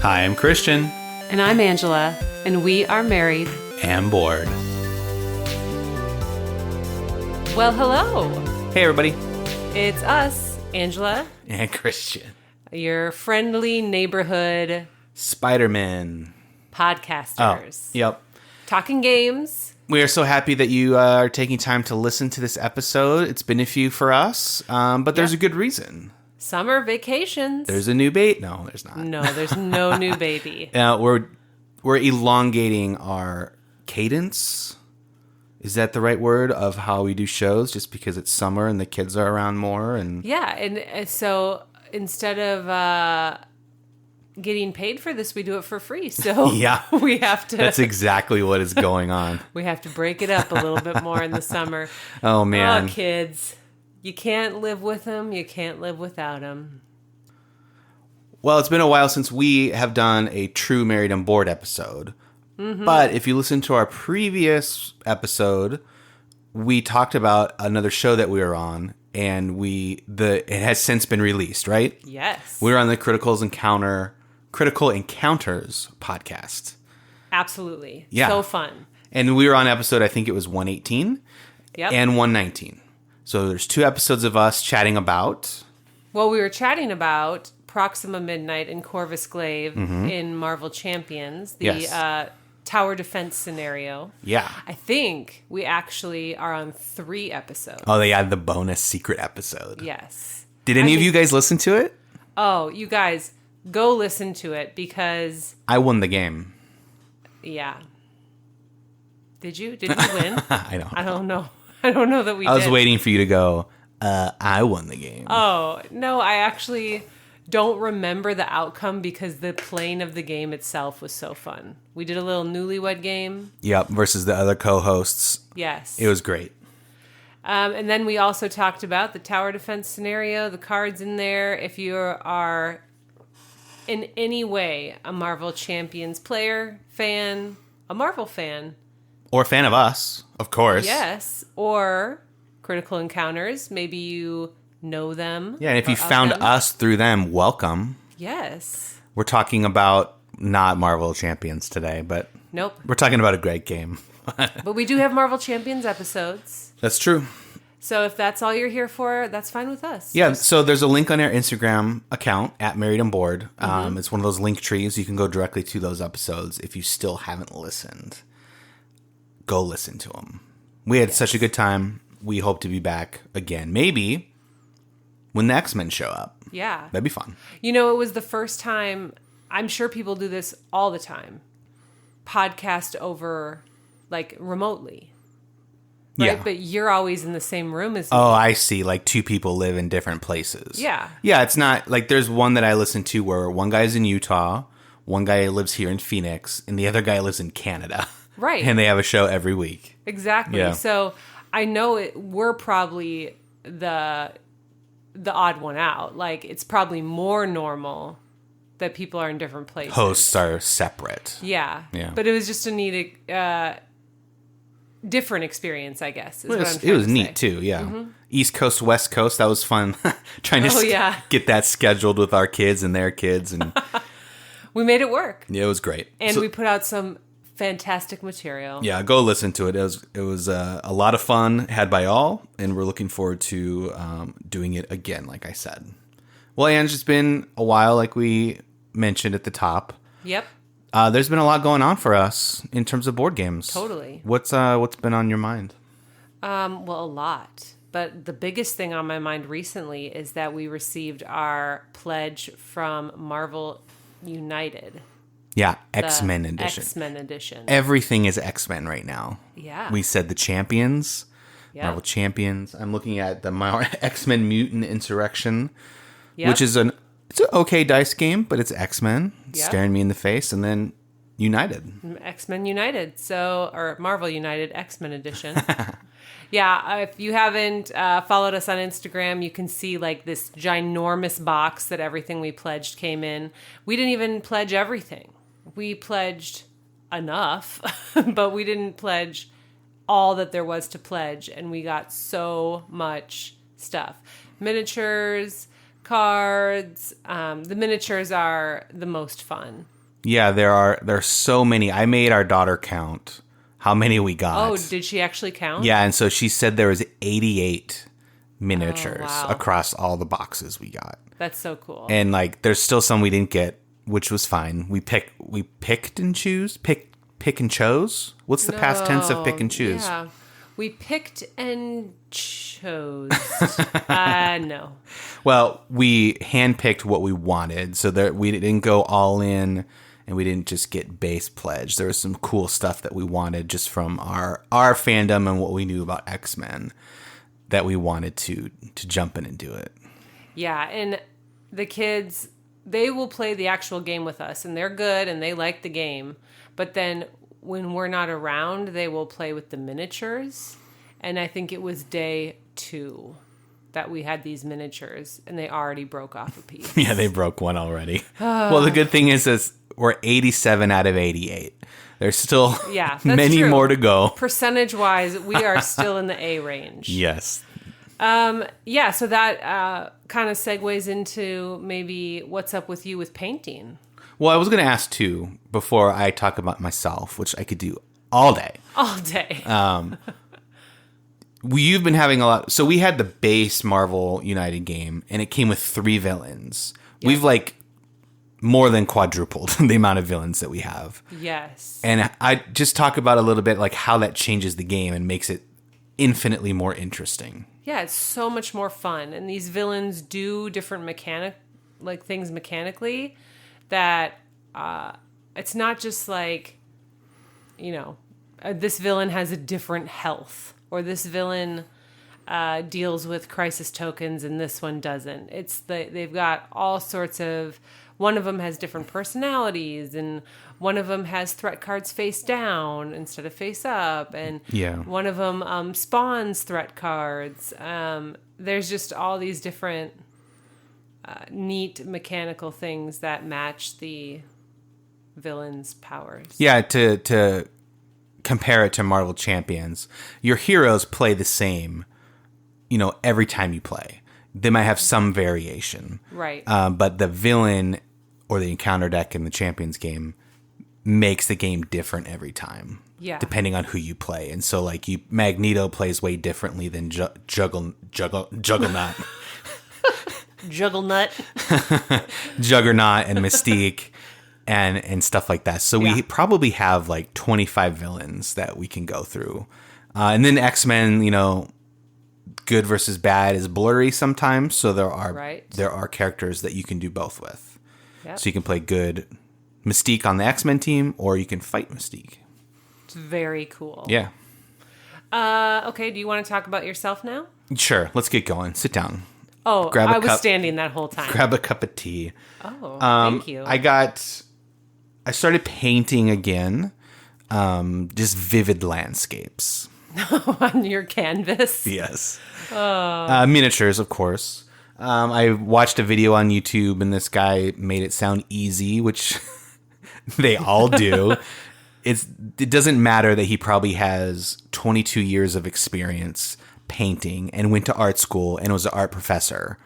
Hi, I'm Christian. And I'm Angela, and we are married. And bored. Well, hello. Hey, everybody. It's us, Angela. And Christian. Your friendly neighborhood Spider-Man. podcasters. Oh, yep. Talking games. We are so happy that you are taking time to listen to this episode. It's been a few for us, but there's a good reason. Summer vacations. There's a new baby. No, there's not. No, there's no new baby. We're elongating our cadence. Is that the right word of how we do shows? Just because it's summer and the kids are around more, and Yeah, and so instead of getting paid for this, we do it for free. So yeah, we have to. That's exactly what is going on. We have to break it up a little bit more in the summer. Oh man, oh, kids. You can't live with them. You can't live without them. Well, it's been a while since we have done a true Married and Bored episode. Mm-hmm. But if you listen to our previous episode, we talked about another show that we were on, and it has since been released, right? Yes. We were on the Critical Encounters podcast. Absolutely. Yeah. So fun. And we were on episode, I think it was 118 and 119. So there's 2 episodes of us chatting about... Well, we were chatting about Proxima Midnight and Corvus Glaive in Marvel Champions, the tower defense scenario. Yeah. I think we actually are on 3 episodes. Oh, they had the bonus secret episode. Yes. Did any of you guys listen to it? Oh, you guys, go listen to it because... I won the game. Yeah. Did you? Did you win? I don't know. I don't know that we did. I was waiting for you to go, I won the game. Oh, no, I actually don't remember the outcome because the playing of the game itself was so fun. We did a little newlywed game. Yep, versus the other co-hosts. Yes. It was great. And then we also talked about the tower defense scenario, the cards in there. If you are in any way a Marvel Champions player, fan, a Marvel fan. Or a fan of us, of course. Yes. Or Critical Encounters. Maybe you know them. Yeah, and if you found us through them, welcome. Yes. We're talking about not Marvel Champions today, but nope. We're talking about a great game. But we do have Marvel Champions episodes. That's true. So if that's all you're here for, that's fine with us. Yeah, so there's a link on our Instagram account, @MarriedandBored. It's one of those link trees. You can go directly to those episodes if you still haven't listened. Go listen to them. We had such a good time. We hope to be back again. Maybe when the X-Men show up. Yeah. That'd be fun. You know, it was the first time, I'm sure people do this all the time, podcast over, like, remotely. Right? Yeah. But you're always in the same room as me. Oh, I see. Like 2 people live in different places. Yeah. Yeah, it's not, like there's one that I listen to where one guy's in Utah, one guy lives here in Phoenix, and the other guy lives in Canada. Right. And they have a show every week. Exactly. Yeah. So I know we're probably the odd one out. Like, it's probably more normal that people are in different places. Hosts are separate. Yeah. Yeah. But it was just a neat, different experience, I guess. It was neat too, yeah. Mm-hmm. East Coast, West Coast, that was fun. Trying to get that scheduled with our kids and their kids. And we made it work. Yeah, it was great. And we put out some fantastic material. Yeah, go listen to it. It was a lot of fun had by all, and we're looking forward to doing it again, like I said. Well, Ange, it's been a while, like we mentioned at the top. Yep. There's been a lot going on for us in terms of board games. Totally. What's been on your mind? Well, a lot. But the biggest thing on my mind recently is that we received our pledge from Marvel United. Yeah, X-Men edition. X-Men edition. Everything is X-Men right now. Yeah. We said the champions, Marvel Champions. I'm looking at the X-Men Mutant Insurrection, which is it's an okay dice game, but it's X-Men staring me in the face, and then United. X-Men United. Or Marvel United X-Men edition. Yeah, if you haven't followed us on Instagram, you can see like this ginormous box that everything we pledged came in. We didn't even pledge everything. We pledged enough, but we didn't pledge all that there was to pledge, and we got so much stuff. Miniatures, cards. The miniatures are the most fun. Yeah, there's so many. I made our daughter count how many we got. Oh, did she actually count? Yeah, and so she said there was 88 miniatures wow. across all the boxes we got. That's so cool. And like there's still some we didn't get, which was fine. We picked and chose? Pick and chose? What's the past tense of pick and choose? Yeah. We picked and chose. No. Well, we handpicked what we wanted, so that we didn't go all in, and we didn't just get base pledge. There was some cool stuff that we wanted just from our fandom and what we knew about X-Men that we wanted to jump in and do it. Yeah, and the kids, they will play the actual game with us, and they're good, and they like the game. But then when we're not around, they will play with the miniatures. And I think it was day 2 that we had these miniatures, and they already broke off a piece. Yeah, they broke one already. Well, the good thing is we're 87 out of 88. There's still many true. more to go. Percentage-wise, we are still in the A range. Yes. So that kind of segues into maybe what's up with you with painting. Well, I was going to ask, too, before I talk about myself, which I could do all day. All day. You've been having a lot. So we had the base Marvel United game, and it came with 3 villains. Yeah. We've like more than quadrupled the amount of villains that we have. Yes. And I just talk about a little bit like how that changes the game and makes it infinitely more interesting. Yeah, it's so much more fun, and these villains do different things mechanically. That it's not just like, this villain has a different health, or this villain deals with crisis tokens and this one doesn't. They've got all sorts of. One of them has different personalities, and one of them has threat cards face down instead of face up, and one of them spawns threat cards. There's just all these different neat mechanical things that match the villain's powers. Yeah, to compare it to Marvel Champions, your heroes play the same, every time you play. They might have some variation. Right. But the villain or the encounter deck in the Champions game makes the game different every time. Yeah. Depending on who you play. And so like Magneto plays way differently than Juggernaut. Juggernaut. Juggernaut and Mystique and stuff like that. So we probably have like 25 villains that we can go through. And then X-Men, good versus bad is blurry sometimes. So there are characters that you can do both with. Yep. So you can play good Mystique on the X-Men team, or you can fight Mystique. It's very cool. Yeah. Okay, do you want to talk about yourself now? Sure. Let's get going. Sit down. Oh, I was standing that whole time. Grab a cup of tea. Oh, thank you. I started painting again, just vivid landscapes. On your canvas? Yes. Miniatures, of course. I watched a video on YouTube, and this guy made it sound easy, which they all do. It doesn't matter that he probably has 22 years of experience painting and went to art school and was an art professor.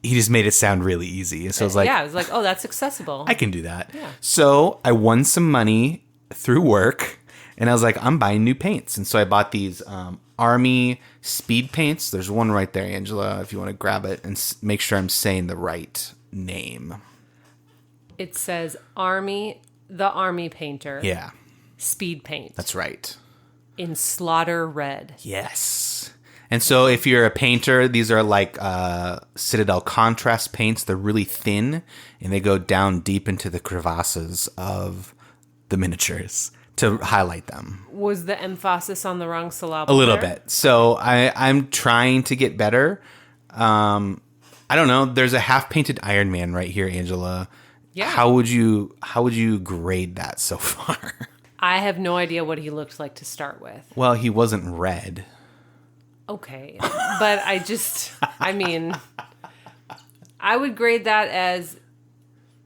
He just made it sound really easy. And so I was like, I was like, oh, that's accessible. I can do that. Yeah. So I won some money through work, and I was like, I'm buying new paints. And so I bought these Army speed paints. There's one right there, Angela, if you want to grab it and make sure I'm saying the right name. It says the Army Painter. Yeah. Speed paint. That's right. In Slaughter Red. Yes. And so if you're a painter, these are like Citadel contrast paints. They're really thin, and they go down deep into the crevasses of the miniatures to highlight them. Was the emphasis on the wrong syllable? A little bit. So I'm trying to get better. I don't know. There's a half-painted Iron Man right here, Angela. Yeah. How would you grade that so far? I have no idea what he looked like to start with. Well, he wasn't red. Okay. But I would grade that as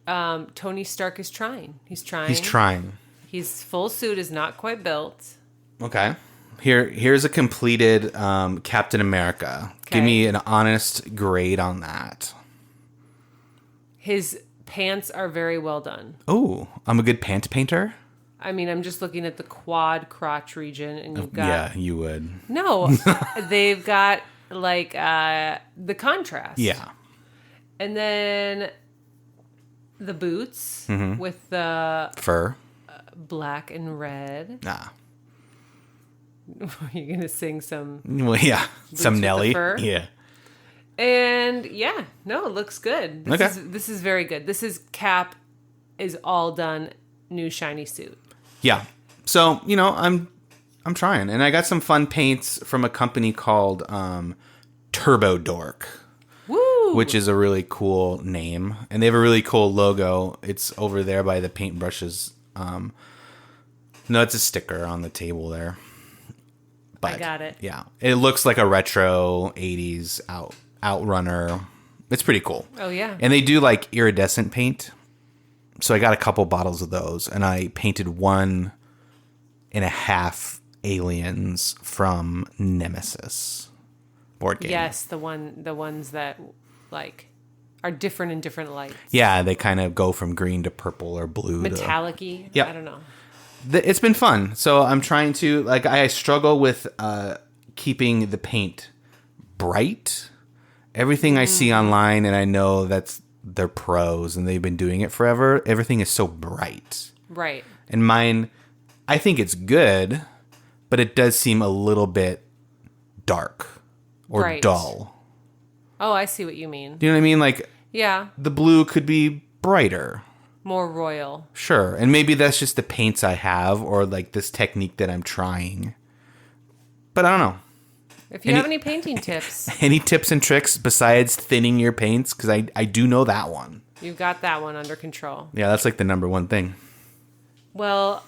Tony Stark is trying. He's trying. His full suit is not quite built. Okay. Here's a completed Captain America. Okay. Give me an honest grade on that. His pants are very well done. Oh, I'm a good pant painter. I mean, I'm just looking at the quad crotch region, and you've got... Yeah, you would. No, they've got, like, the contrast. Yeah. And then the boots with the... Fur. Black and red. Nah. Are you going to sing some... Well, yeah. Some Nelly. Fur? Yeah. And, yeah. No, it looks good. This is very good. This is Cap is all done, new shiny suit. Yeah. So, I'm trying. And I got some fun paints from a company called Turbo Dork. Woo! Which is a really cool name. And they have a really cool logo. It's over there by the paintbrushes. No, it's a sticker on the table there. But, I got it. Yeah. It looks like a retro 80s outrunner. It's pretty cool. Oh, yeah. And they do like iridescent paint. So I got a couple bottles of those, and I painted 1.5 aliens from Nemesis board game. Yes, the ones that like are different in different lights. Yeah, they kind of go from green to purple or blue. Metallic-y. Yep. I don't know. It's been fun. So I'm trying to, like, I struggle with keeping the paint bright. Everything I see online, and I know they're pros and they've been doing it forever, everything is so bright. Right. And mine, I think it's good, but it does seem a little bit dark or dull. Oh, I see what you mean. Do you know what I mean? Like, yeah, the blue could be brighter. more royal. Sure. And maybe that's just the paints I have or like this technique that I'm trying. But I don't know. If you have any painting tips, Any tips and tricks besides thinning your paints? Because I do know that one. you've got that one under control. Yeah, that's like the number one thing. Well,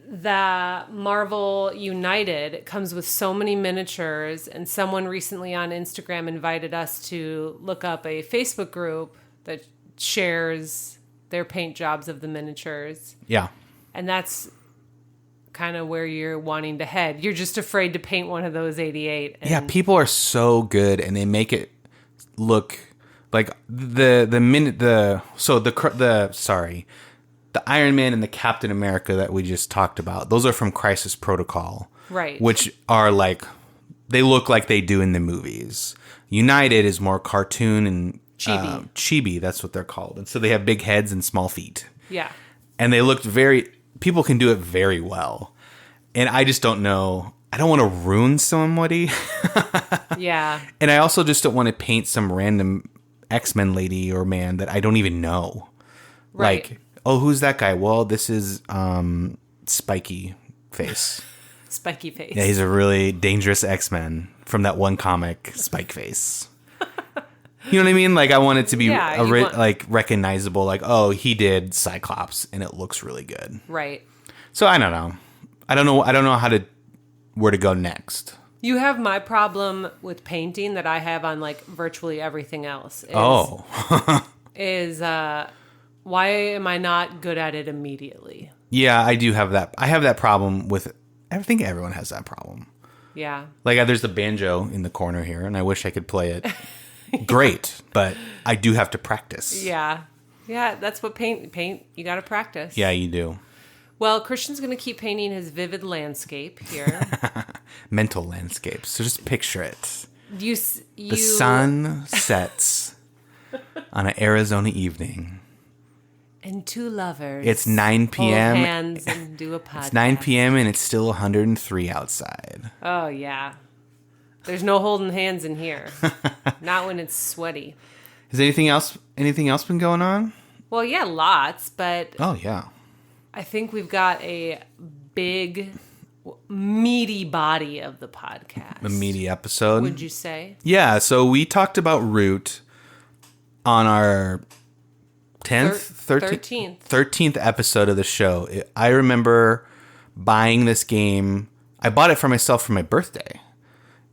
the Marvel United comes with so many miniatures, and someone recently on Instagram invited us to look up a Facebook group that shares their paint jobs of the miniatures. Yeah. And that's kind of where you're wanting to head. You're just afraid to paint one of those 88. Yeah, people are so good, and they make it look like the Iron Man and the Captain America that we just talked about. Those are from Crisis Protocol, Right. Which are like they look like they do in the movies. United is more cartoon and Chibi. chibi. That's what they're called, and so they have big heads and small feet. Yeah. And they looked people can do it very well. And I just don't know. I don't want to ruin somebody. Yeah. And I also just don't want to paint some random X-Men lady or man that I don't even know. Right. Like, oh, who's that guy? Well, this is Spiky Face. Spiky face. Yeah, he's a really dangerous X-Men from that one comic, Spike Face. You know what I mean? Like, I want it to be like recognizable. Like, oh, he did Cyclops, and it looks really good. Right. So I don't know. I don't know where to go next. You have my problem with painting that I have on like virtually everything else. Is why am I not good at it immediately? Yeah, I do have that. I have that problem with. I think everyone has that problem. Yeah. Like, there's the banjo in the corner here, and I wish I could play it. Great, but I do have to practice. Yeah. Yeah, that's what paint, you got to practice. Yeah, you do. Well, Christian's going to keep painting his vivid landscape here. Mental landscapes. So just picture it. The sun sets on an Arizona evening. And two lovers. It's 9 p.m. Hold hands and do a podcast. It's 9 p.m. and it's still 103 outside. Oh, yeah. There's no holding hands in here. Not when it's sweaty. Has anything else been going on? Well, yeah, lots, but Oh, yeah. I think we've got a big, meaty body of the podcast. The meaty episode. Would you say? Yeah, so we talked about Root on our 13th episode of the show. I remember buying this game. I bought it for myself for my birthday.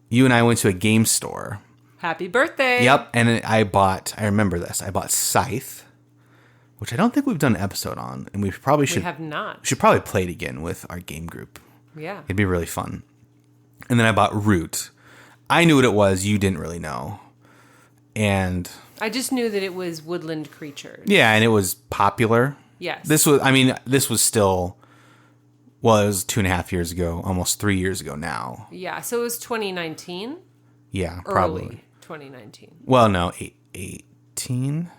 You and I went to a game store. Happy birthday. Yep, and I remember this. I bought Scythe, which I don't think we've done an episode on, and we probably should. We have not. We should probably play it again with our game group. Yeah. It'd be really fun. And then I bought Root. I knew what it was. You didn't really know. And I just knew that it was woodland creatures. Yeah, and it was popular. Yes. This was 2.5 years ago, almost 3 years ago now. Yeah, so it was 2019? Yeah, Early probably. 2019. Well, no, 18?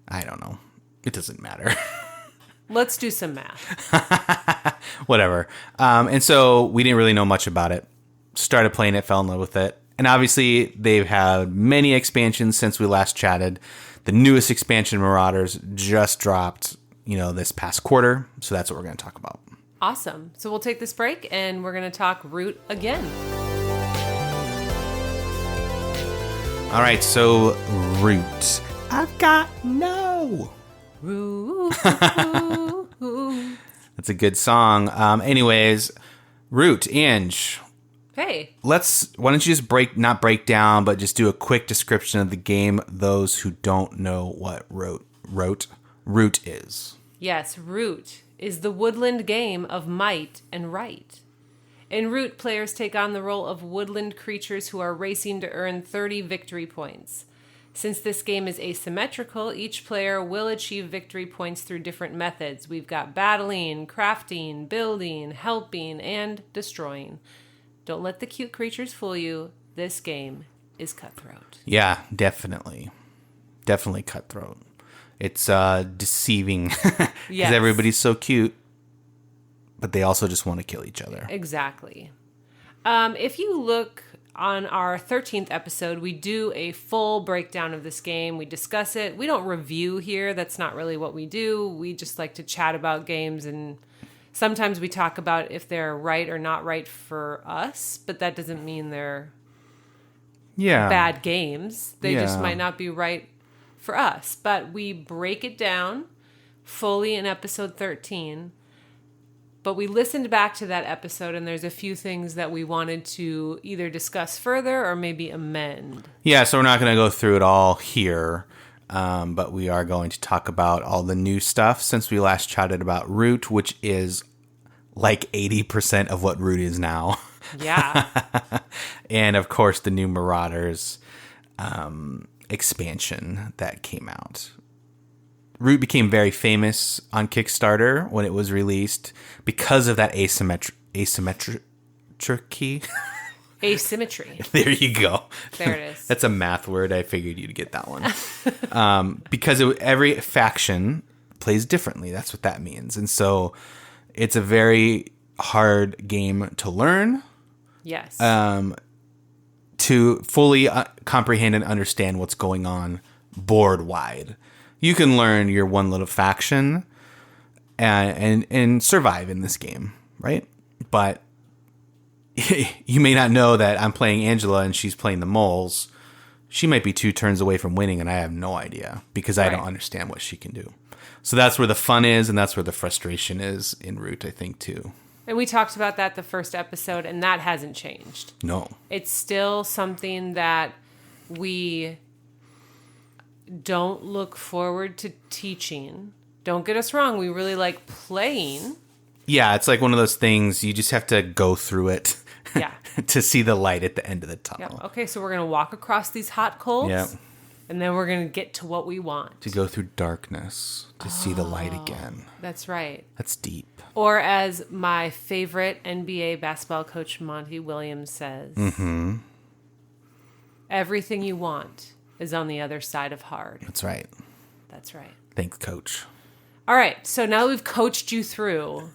I don't know. It doesn't matter. Let's do some math. Whatever. And so we didn't really know much about it. Started playing it, fell in love with it. And obviously, they've had many expansions since we last chatted. The newest expansion, Marauders, just dropped, this past quarter. So that's what we're going to talk about. Awesome. So we'll take this break, and we're going to talk Root again. All right, so Root. I've got no. Root. That's a good song. Anyways, Root, Ange. Hey. Why don't you just not break down, but just do a quick description of the game, those who don't know what Root is. Yes, Root is the woodland game of might and right. In Root, players take on the role of woodland creatures who are racing to earn 30 victory points. Since this game is asymmetrical, each player will achieve victory points through different methods. We've got battling, crafting, building, helping, and destroying. Don't let the cute creatures fool you. This game is cutthroat. Yeah, definitely. Definitely cutthroat. It's deceiving because Yes. everybody's so cute, but they also just want to kill each other. Exactly. If you look on our 13th episode, we do a full breakdown of this game. We discuss it. We don't review here. That's not really what we do. We just like to chat about games, and sometimes we talk about if they're right or not right for us, but that doesn't mean they're bad games. They just might not be right for us. But we break it down fully in episode 13. But we listened back to that episode, and there's a few things that we wanted to either discuss further or maybe amend. Yeah, so we're not going to go through it all here, but we are going to talk about all the new stuff since we last chatted about Root, which is like 80% of what Root is now. Yeah. And, of course, the new Marauders expansion that came out. Root became very famous on Kickstarter when it was released because of that asymmetry. Asymmetry. There you go. There it is. That's a math word. I figured you'd get that one. Because every faction plays differently. That's what that means. And so it's a very hard game to learn. Yes. To fully comprehend and understand what's going on board wide. You can learn your one little faction and survive in this game, right? But you may not know that I'm playing Angela and she's playing the moles. She might be 2 turns away from winning, and I have no idea because I don't understand what she can do. So that's where the fun is, and that's where the frustration is in Root, I think, too. And we talked about that the first episode, and that hasn't changed. No. It's still something that we don't look forward to teaching. Don't get us wrong. We really like playing. Yeah, it's like one of those things you just have to go through it to see the light at the end of the tunnel. Yep. Okay, so we're going to walk across these hot coals. Yep. And then we're going to get to what we want. To go through darkness to see the light again. That's right. That's deep. Or as my favorite NBA basketball coach, Monty Williams, says, everything you want is on the other side of hard. That's right. That's right. Thanks, Coach. All right, so now we've coached you through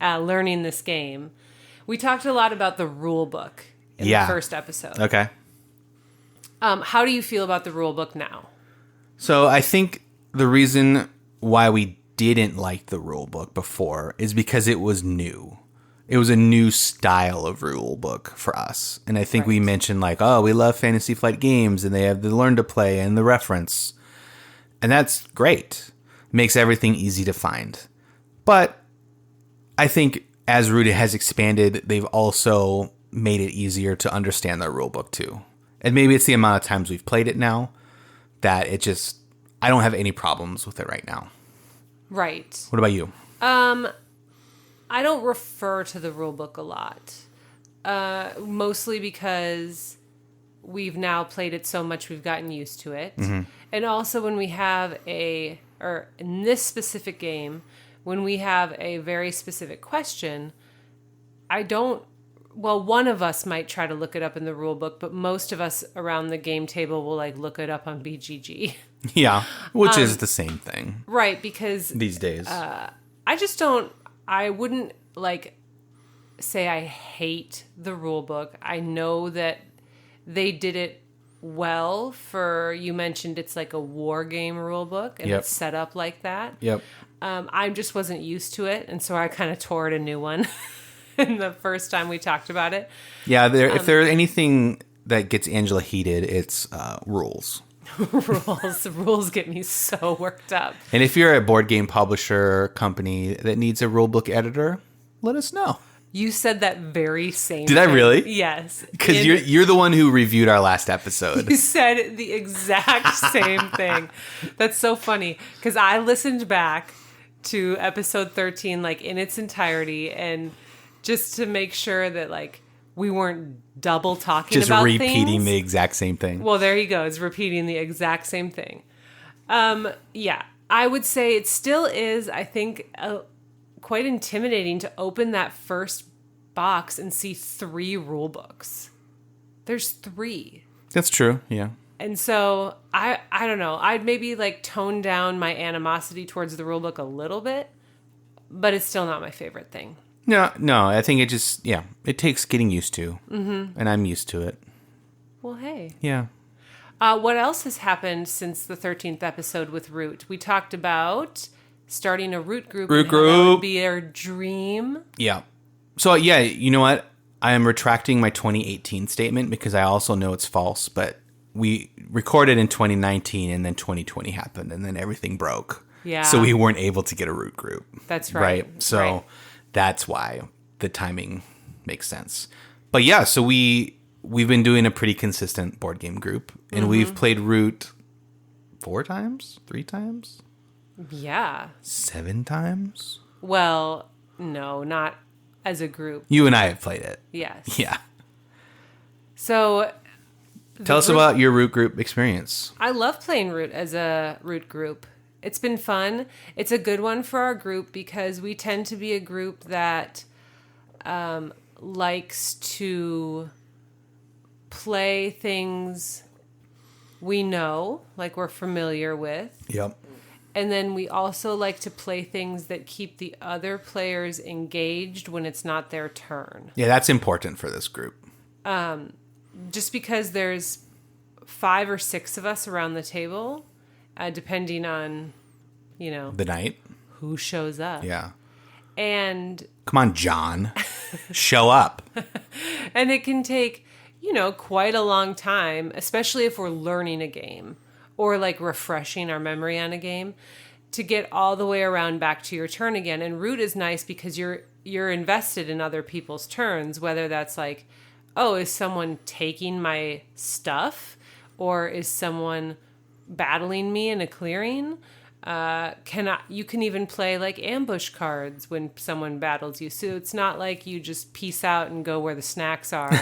learning this game. We talked a lot about the rule book in the first episode. Okay. How do you feel about the rule book now? So I think the reason why we didn't like the rule book before is because it was new. It was a new style of rule book for us. And I think we mentioned like, oh, we love Fantasy Flight games and they have the learn to play and the reference. And that's great. Makes everything easy to find. But I think as Root has expanded, they've also made it easier to understand the rule book too. And maybe it's the amount of times we've played it now that it just, I don't have any problems with it right now. Right. What about you? I don't refer to the rule book a lot. Mostly because we've now played it so much we've gotten used to it. And also when we have or in this specific game, when we have a very specific question, one of us might try to look it up in the rule book, but most of us around the game table will like look it up on BGG. Yeah, which is the same thing. Right, because these days. I wouldn't like say I hate the rule book. I know that they did it well you mentioned it's like a war game rule book and it's set up like that. Yep. I just wasn't used to it, and so I kind of tore it a new one in the first time we talked about it. Yeah, if there's anything that gets Angela heated, it's rules. Rules get me so worked up. And if you're a board game publisher company that needs a rule book editor, let us know. You said that very same Did thing. I really? Yes. Because you're the one who reviewed our last episode. You said the exact same thing. That's so funny. Because I listened back to episode 13 like in its entirety, and just to make sure that like we weren't double talking Just about repeating things. the exact same thing. Well, there you go. It's repeating the exact same thing. Yeah, I would say it still is, I think, quite intimidating to open that first box and see 3 rule books. There's 3. That's true, yeah. And so I don't know. I'd maybe like tone down my animosity towards the rule book a little bit, but it's still not my favorite thing. No, I think it just, it takes getting used to. Mm-hmm. And I'm used to it. Well, hey. Yeah. What else has happened since the 13th episode with Root? We talked about starting a Root group. That would be our dream. Yeah. So, yeah, you know what? I am retracting my 2018 statement because I also know it's false, but we recorded in 2019 and then 2020 happened and then everything broke. Yeah. So we weren't able to get a Root group. That's right. So that's why the timing makes sense. But yeah, so we've been doing a pretty consistent board game group, and we've played Root 4 times, 3 times, Yeah. 7 times. Well, no, not as a group. You and I have played it. Yes. Yeah. So Tell us about your Root group experience. I love playing Root as a Root group. It's been fun. It's a good one for our group because we tend to be a group that likes to play things we know, like we're familiar with. Yep. And then we also like to play things that keep the other players engaged when it's not their turn. Yeah, that's important for this group. Just because there's 5 or 6 of us around the table, depending on, The night. who shows up. Yeah. And Come on, John. Show up. and it can take, quite a long time, especially if we're learning a game or like refreshing our memory on a game, to get all the way around back to your turn again. And Root is nice because you're invested in other people's turns, whether that's like, oh, is someone taking my stuff, or is someone battling me in a clearing? You can even play like ambush cards when someone battles you. So it's not like you just peace out and go where the snacks are,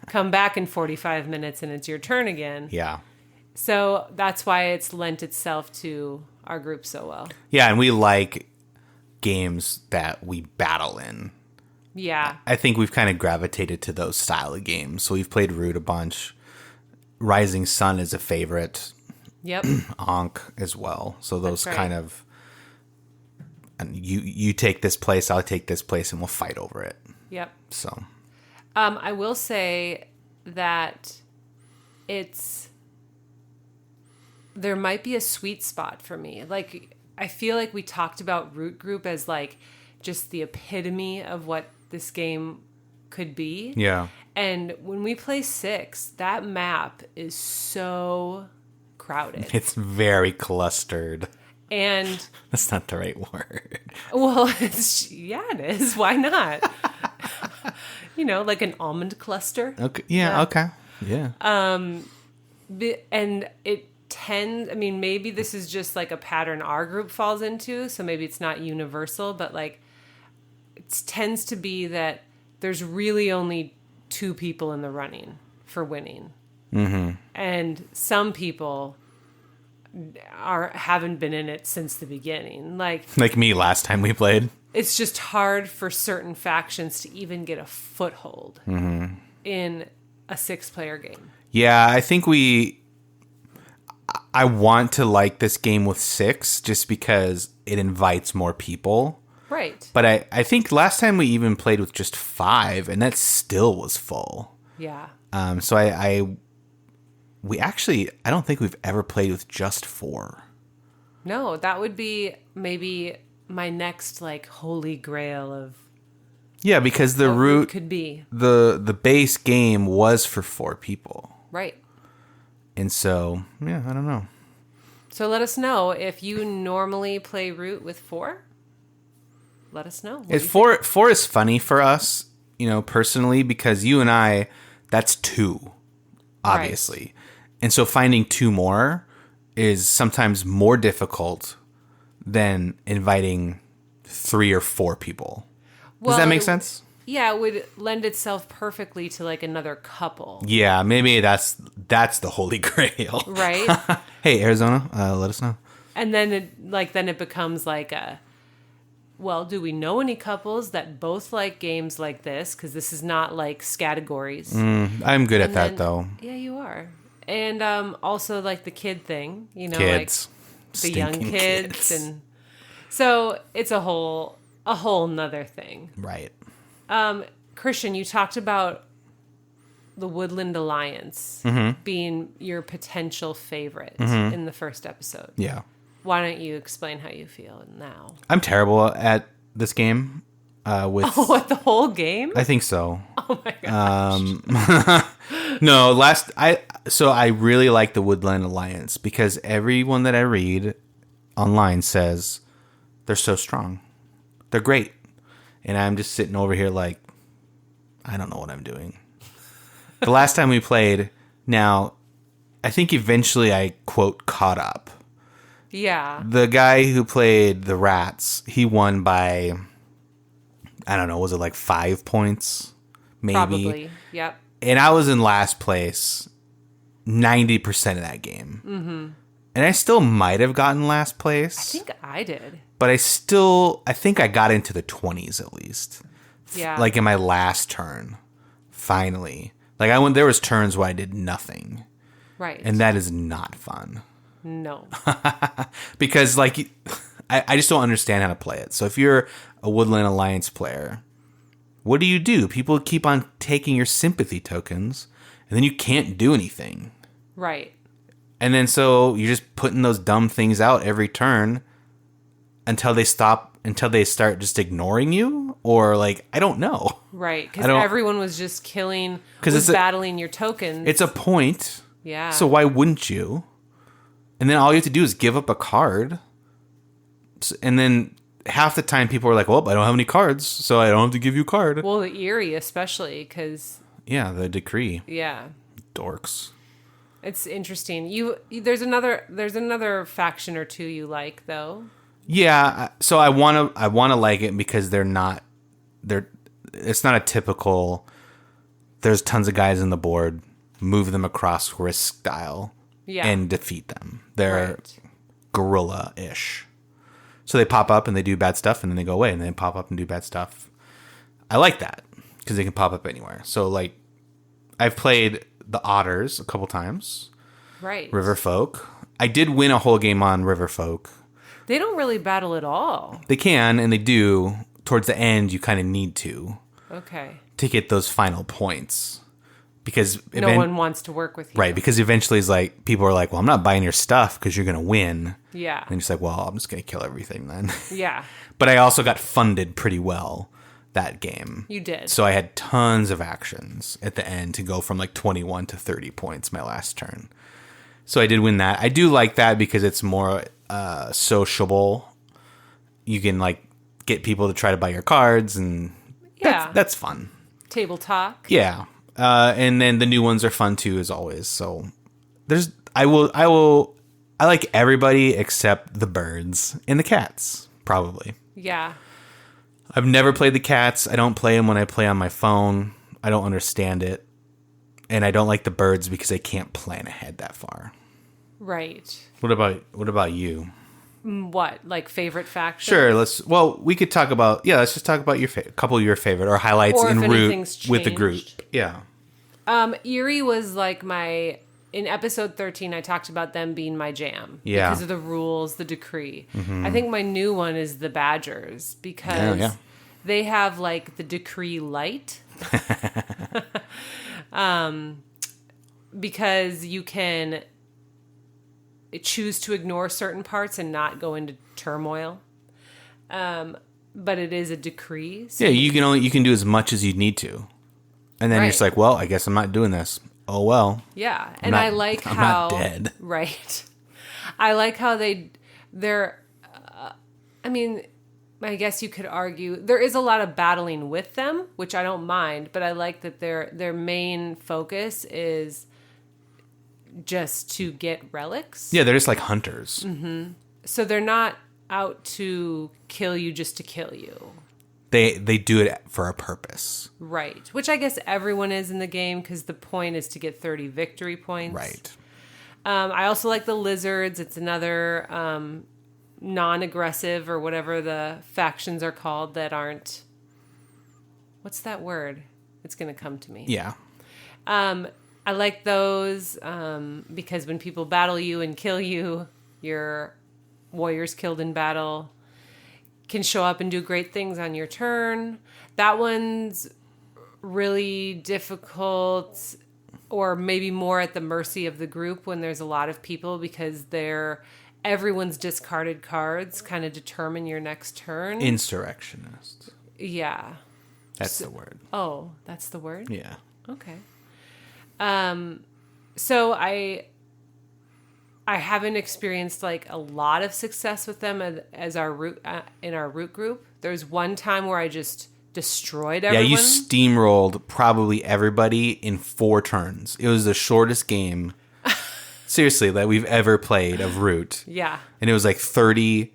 come back in 45 minutes and it's your turn again. Yeah. So that's why it's lent itself to our group so well. Yeah, and we like games that we battle in. Yeah. I think we've kind of gravitated to those style of games. So we've played Root a bunch. Rising Sun is a favorite. Yep. Ankh as well. So those That's right. kind of, and you take this place, I'll take this place, and we'll fight over it. Yep. So I will say that there might be a sweet spot for me. Like, I feel like we talked about Root Group as like just the epitome of what this game could be. yeah, And when we play 6, that map is so crowded. it's very clustered. And That's not the right word. well, it is. Why not? Like an almond cluster. Okay. Yeah. Okay. Yeah. And it tends, maybe this is just like a pattern our group falls into, so maybe it's not universal, but like it tends to be that there's really only 2 people in the running for winning. And some people haven't been in it since the beginning. Like me last time we played. It's just hard for certain factions to even get a foothold in a 6-player game. Yeah, I think I want to like this game with 6 just because it invites more people. Right. But I think last time we even played with just 5, and that still was full. Yeah. So I don't think we've ever played with just 4. No, that would be maybe my next like holy grail of because the root could be. The base game was for 4 people. Right. And so, yeah, I don't know. So let us know if you normally play Root with 4. Let us know. It's 4 is funny for us, personally, because you and I, that's 2, obviously. Right. And so finding 2 more is sometimes more difficult than inviting 3 or 4 people. Does that make sense? Yeah, it would lend itself perfectly to like another couple. Yeah, maybe that's the holy grail. Right? Hey, Arizona, let us know. And then it becomes like do we know any couples that both like games like this? Because this is not like categories. I'm good at that, though. Yeah, you are. And also like the kid thing, kids. Like the young kids. And so it's a whole nother thing. Right. Christian, you talked about the Woodland Alliance being your potential favorite in the first episode. Yeah. Why don't you explain how you feel now? I'm terrible at this game. At the whole game? I think so. Oh my gosh. No, I really like the Woodland Alliance because everyone that I read online says they're so strong. They're great. And I'm just sitting over here like, I don't know what I'm doing. The last time we played, now, I think eventually I, quote, caught up. Yeah. The guy who played the rats, he won by, I don't know, was it like 5 points? Maybe. Probably, yep. And I was in last place 90% of that game. Mm-hmm. And I still might have gotten last place. I think I did. But I think I got into the 20s at least. Yeah. Like in my last turn, finally. Like there was turns where I did nothing. Right. And that is not fun. No. Because like, I just don't understand how to play it. So if you're a Woodland Alliance player, what do? People keep on taking your sympathy tokens, and then you can't do anything. Right. And then so you're just putting those dumb things out every turn until they start just ignoring you, or like, I don't know. Right, because everyone was just battling your tokens. It's a point. Yeah. So why wouldn't you? And then all you have to do is give up a card. And then half the time people are like, well, I don't have any cards, so I don't have to give you a card. Well, the Eerie especially, because... Yeah, the decree. Yeah. Dorks. It's interesting. There's another faction or two you like, though. Yeah, so I want to like it because it's not a typical, there's tons of guys on the board, move them across risk style, and defeat them. They're guerrilla-ish. So they pop up and they do bad stuff and then they go away and then they pop up and do bad stuff. I like that because they can pop up anywhere. So like, I've played the Otters a couple times. Right. Riverfolk. I did win a whole game on Riverfolk. They don't really battle at all. They can, and they do. Towards the end, you kind of need to. Okay. To get those final points. Because... no one wants to work with you. Right, because eventually it's like, people are like, well, I'm not buying your stuff because you're going to win. Yeah. And you're just like, well, I'm just going to kill everything then. Yeah. But I also got funded pretty well that game. You did. So I had tons of actions at the end to go from like 21 to 30 points my last turn. So I did win that. I do like that because it's more sociable. You can like get people to try to buy your cards, and that's fun. Table talk. Yeah. And then the new ones are fun too, as always. So I like everybody except the birds and the cats, probably. Yeah. I've never played the cats. I don't play them when I play on my phone. I don't understand it. And I don't like the birds because I can't plan ahead that far. Right. What about you? What, like favorite factions? Sure, we could talk about, let's just talk about your couple of your favorite or highlights or en route anything's with the group. changed. Yeah. Erie was like in episode 13, I talked about them being my jam. Yeah. Because of the rules, the decree. I think my new one is the Badgers because they have like the decree light. Because you can choose to ignore certain parts and not go into turmoil. But it is a decree. So you can do as much as you need to. And then you're just like, well, I guess I'm not doing this. Oh, well. Yeah. And I like how... I'm not dead. Right. I like how they're... I mean, I guess you could argue... There is a lot of battling with them, which I don't mind. But I like that their main focus is just to get relics. Yeah, they're just like hunters. Mm-hmm. So they're not out to kill you just to kill you. They do it for a purpose. Right. Which I guess everyone is in the game because the point is to get 30 victory points. Right. I also like the lizards. It's another non-aggressive or whatever the factions are called that aren't... What's that word? It's going to come to me. Yeah. I like those because when people battle you and kill you, your warriors killed in battle can show up and do great things on your turn. That one's really difficult or maybe more at the mercy of the group when there's a lot of people because everyone's discarded cards kind of determine your next turn. Insurrectionists. Yeah. That's the word. Oh, that's the word? Yeah. Okay. So I haven't experienced like a lot of success with them as our root in our root group. There's one time where I just destroyed everyone. Yeah, you steamrolled probably everybody in 4 turns. It was the shortest game, seriously, that we've ever played of Root. Yeah. And it was like 30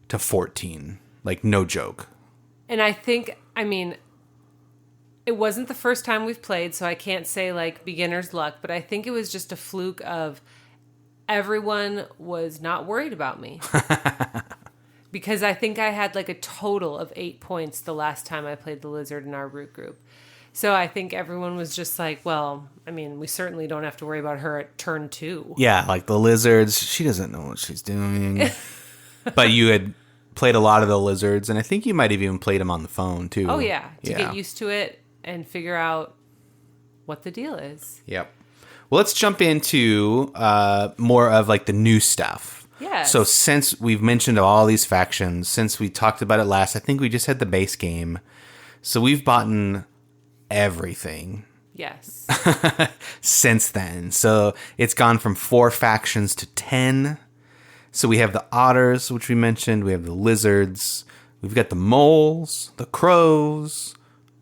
to 14. Like, no joke. And it wasn't the first time we've played, so I can't say like beginner's luck, but I think it was just a fluke of everyone was not worried about me. Because I think I had like a total of 8 points the last time I played the lizard in our root group. So I think everyone was just like, well, I mean, we certainly don't have to worry about her at turn 2. Yeah, like the lizards, she doesn't know what she's doing. But you had played a lot of the lizards, and I think you might have even played them on the phone too. Oh yeah, to get used to it and figure out what the deal is. Yep. Well, let's jump into more of like the new stuff. Yes. So since we've mentioned all these factions, since we talked about it last, I think we just had the base game. So we've bought everything. Yes. Since then. So it's gone from 4 factions to 10. So we have the otters, which we mentioned. We have the lizards. We've got the moles, the crows,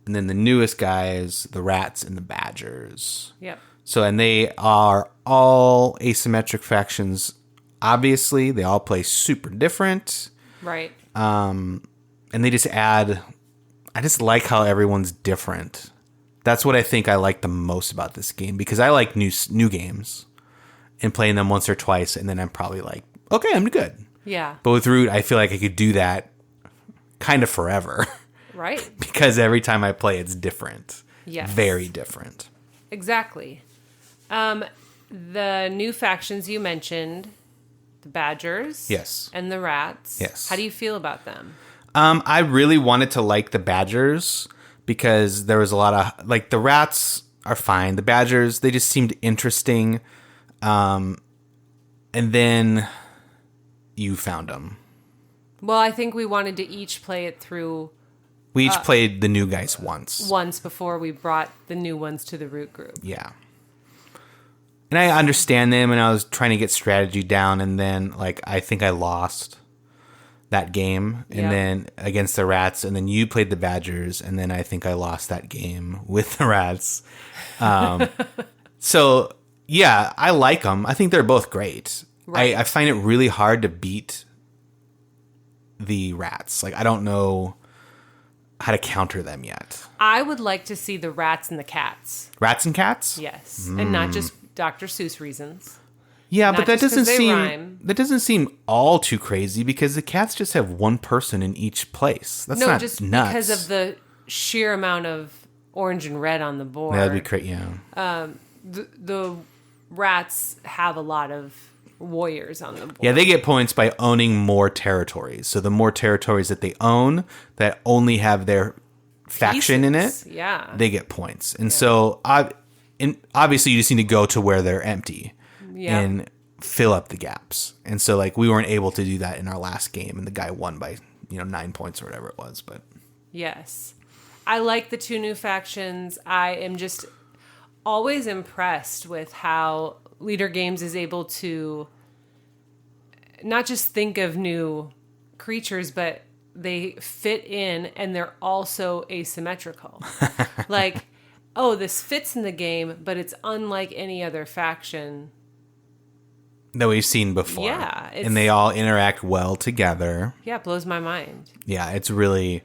and then the newest guys, the rats and the badgers. Yep. So, and they are all asymmetric factions. Obviously, they all play super different. Right. And they just I just like how everyone's different. That's what I think I like the most about this game, because I like new games and playing them once or twice, and then I'm probably like, okay, I'm good. Yeah. But with Root, I feel like I could do that kind of forever. Right. Because every time I play, it's different. Yes. Very different. Exactly. The new factions you mentioned, the badgers. Yes. And the rats. Yes. How do you feel about them? I really wanted to like the badgers because there was a lot of, like, the rats are fine. The badgers, they just seemed interesting. And then you found them. Well, I think we wanted to each play it through. We each played the new guys once. Once before we brought the new ones to the root group. Yeah. And I understand them, and I was trying to get strategy down, and then, like, I think I lost that game, and then against the rats, and then you played the badgers, and then I think I lost that game with the rats. So, yeah, I like them. I think they're both great. Right. I find it really hard to beat the rats. Like, I don't know how to counter them yet. I would like to see the rats and the cats. Rats and cats? Yes. And not just Dr. Seuss reasons. Yeah, Not but that just 'cause doesn't they seem rhyme. that doesn't seem all too crazy because the cats just have one person in each place. That's not just nuts. because of the sheer amount of orange and red on the board. That'd be crazy. Yeah. The rats have a lot of warriors on the board. Yeah, they get points by owning more territories. So the more territories that they own that only have their faction in it, Pieces. Yeah. they get points. And so obviously you just need to go to where they're empty and fill up the gaps. And so like we weren't able to do that in our last game, and the guy won by 9 points or whatever it was. But Yes. I like the 2 new factions. I am just always impressed with how Leader Games is able to not just think of new creatures, but they fit in and they're also asymmetrical. Like, oh, this fits in the game, but it's unlike any other faction that we've seen before. Yeah, and they all interact well together. Yeah, it blows my mind. Yeah, it's really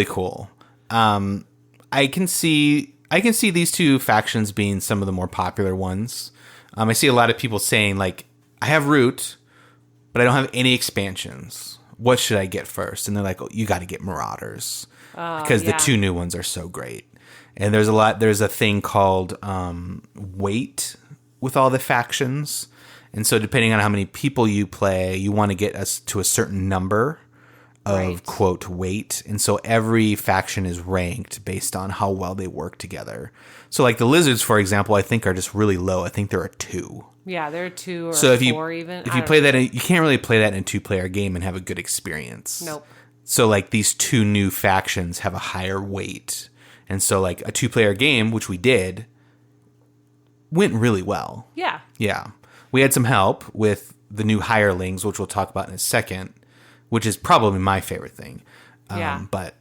cool. I can see these 2 factions being some of the more popular ones. I see a lot of people saying like, I have Root, but I don't have any expansions. What should I get first? And they're like, oh, you got to get Marauders because the 2 new ones are so great. And there's a thing called weight with all the factions. And so depending on how many people you play, you want to get us to a certain number of quote weight. And so every faction is ranked based on how well they work together. So like the lizards, for example, I think are just really low. I think they're a 2. Yeah, they're 2 or so if 4 even. If you play that, you can't really play that in a 2-player game and have a good experience. Nope. So like these 2 new factions have a higher weight. And so like a 2-player game, which we did, went really well. Yeah. Yeah. We had some help with the new hirelings, which we'll talk about in a second, which is probably my favorite thing. But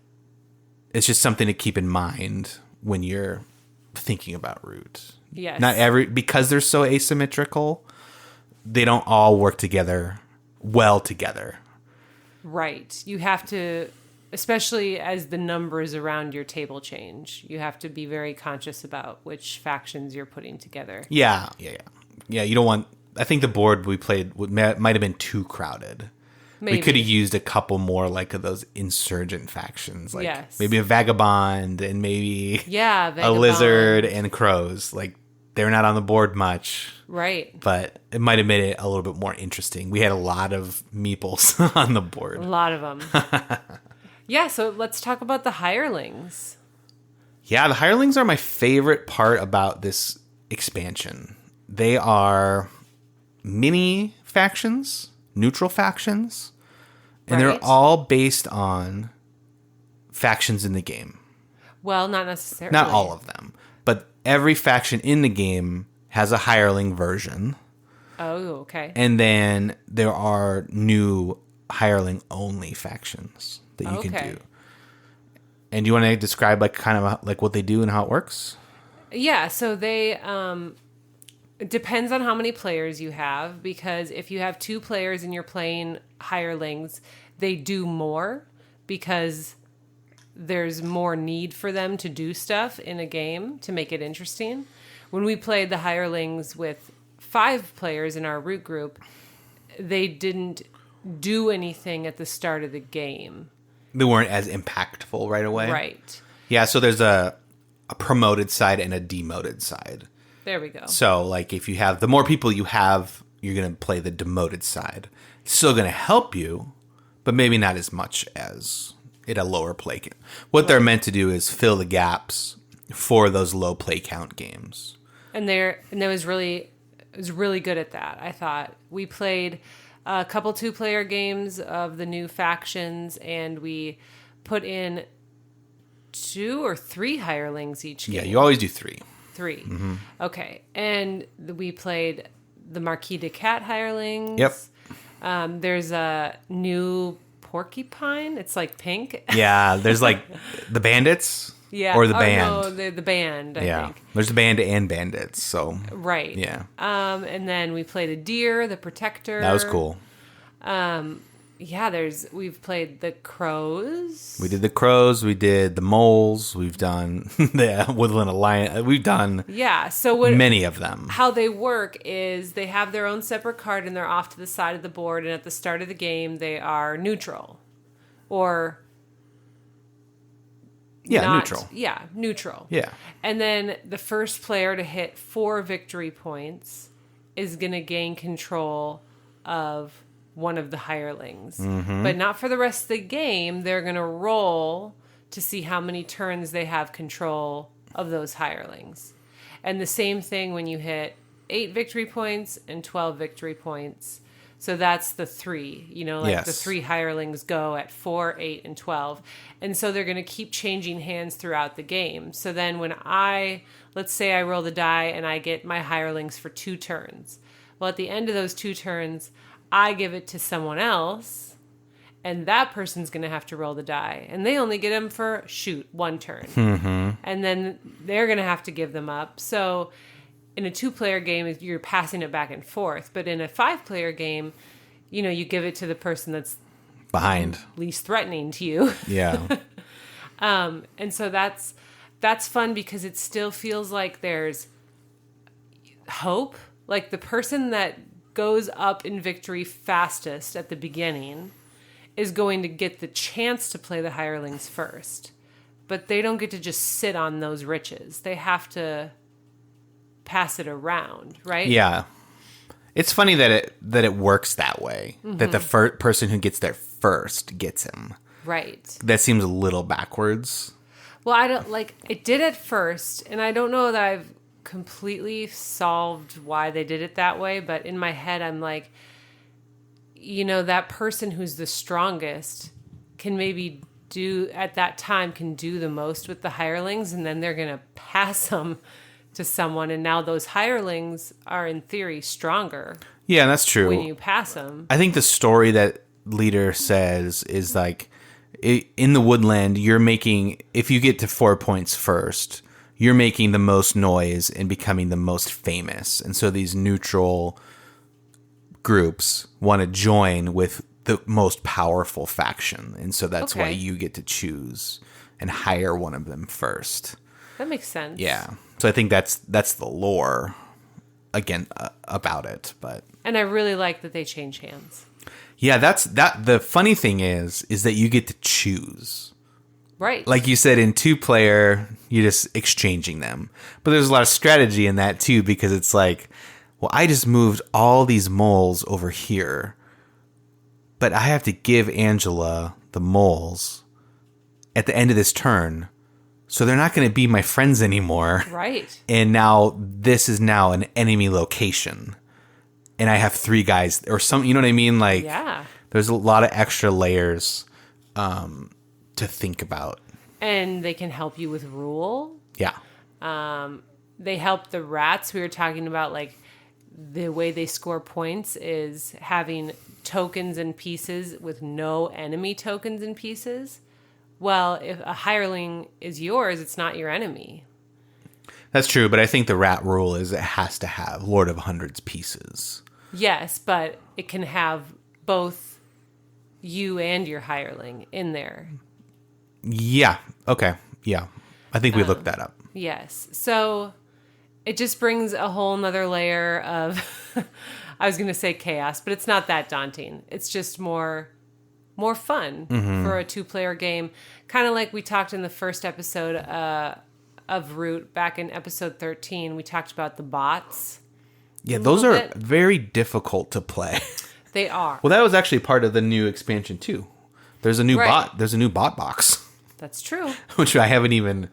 it's just something to keep in mind when you're thinking about Root. Yes. Because they're so asymmetrical, they don't all work together well together. Right. You have to, especially as the numbers around your table change, you have to be very conscious about which factions you're putting together. Yeah, you don't want... I think the board we played might have been too crowded. Maybe. We could have used a couple more like of those insurgent factions. Like maybe a vagabond and maybe a lizard and crows. Like they're not on the board much. Right. But it might have made it a little bit more interesting. We had a lot of meeples on the board. A lot of them. Yeah, so let's talk about the hirelings. Yeah, the hirelings are my favorite part about this expansion. They are mini factions, neutral factions, and they're all based on factions in the game. Well, not necessarily. Not all of them, but every faction in the game has a hireling version. Oh, okay. And then there are new hireling only factions that you can do. And do you want to describe like kind of like what they do and how it works? Yeah, so they it depends on how many players you have, because if you have 2 players and you're playing hirelings, they do more because there's more need for them to do stuff in a game to make it interesting. When we played the hirelings with 5 players in our root group, they didn't do anything at the start of the game. They weren't as impactful right away. Right. Yeah, so there's a promoted side and a demoted side. There we go. So, like, if you have... The more people you have, you're going to play the demoted side. It's still going to help you, but maybe not as much as at a lower play count. What they're meant to do is fill the gaps for those low play count games. And it was really good at that, I thought. We played a couple 2-player games of the new factions, and we put in 2 or 3 hirelings each game. Yeah, you always do 3. 3. Mm-hmm. Okay. And we played the Marquis de Cat hirelings. Yep. There's a new porcupine. It's like pink. Yeah, there's like the bandits. Yeah. Or the band. No, the band, I think. There's the band and bandits, so. Right. Yeah. And then we played a deer, the protector. That was cool. we've played the crows. We did the crows. We did the moles. We've done the Woodland Alliance. We've done many of them. How they work is they have their own separate card and they're off to the side of the board. And at the start of the game, they are neutral, or neutral. Yeah, neutral. Yeah. And then the first player to hit 4 victory points is going to gain control of one of the hirelings. Mm-hmm. But not for the rest of the game. They're going to roll to see how many turns they have control of those hirelings. And the same thing when you hit 8 victory points and 12 victory points. So that's the 3, the 3 hirelings go at 4, 8, and 12. And so they're going to keep changing hands throughout the game. So then when let's say I roll the die and I get my hirelings for 2 turns. Well, at the end of those 2 turns, I give it to someone else, and that person's going to have to roll the die. And they only get them for, 1 turn. Mm-hmm. And then they're going to have to give them up. So in a 2-player game, you're passing it back and forth. But in a 5-player game, you give it to the person that's behind, least threatening to you. Yeah. And so that's fun because it still feels like there's hope. Like the person that goes up in victory fastest at the beginning is going to get the chance to play the hirelings first. But they don't get to just sit on those riches. They have to pass it around, right? Yeah. It's funny that it works that way. Mm-hmm. That the person who gets there first gets him. Right. That seems a little backwards. Well, I don't it did at first, and I don't know that I've completely solved why they did it that way, but in my head I'm like, that person who's the strongest can maybe do the most with the hirelings, and then they're going to pass them to someone, and now those hirelings are in theory stronger. Yeah, that's true. When you pass them. I think the story that leader says is like, in the woodland, if you get to 4 points first, you're making the most noise and becoming the most famous. And so these neutral groups want to join with the most powerful faction. And so that's why you get to choose and hire one of them first. That makes sense. Yeah. So I think that's the lore again about it, and I really like that they change hands. Yeah, the funny thing is that you get to choose. Right. Like you said, in 2-player, you're just exchanging them. But there's a lot of strategy in that too, because it's like, well, I just moved all these moles over here, but I have to give Angela the moles at the end of this turn. So they're not going to be my friends anymore. Right. And now this is now an enemy location. And I have 3 guys or some, you know what I mean? Like, yeah. There's a lot of extra layers to think about. And they can help you with rule. Yeah. They help the rats. We were talking about like the way they score points is having tokens and pieces with no enemy tokens and pieces. Well, if a hireling is yours, it's not your enemy. That's true, but I think the rat rule is it has to have Lord of Hundreds pieces. Yes, but it can have both you and your hireling in there. Yeah. Okay. Yeah. I think we looked that up. Yes. So it just brings a whole nother layer of, I was going to say chaos, but it's not that daunting. It's just more fun for a 2-player game. Kind of like we talked in the first episode of Root, back in episode 13, we talked about the bots. Yeah, those are very difficult to play. They are. Well, that was actually part of the new expansion too. There's a new bot. There's a new bot box. That's true. Which I haven't even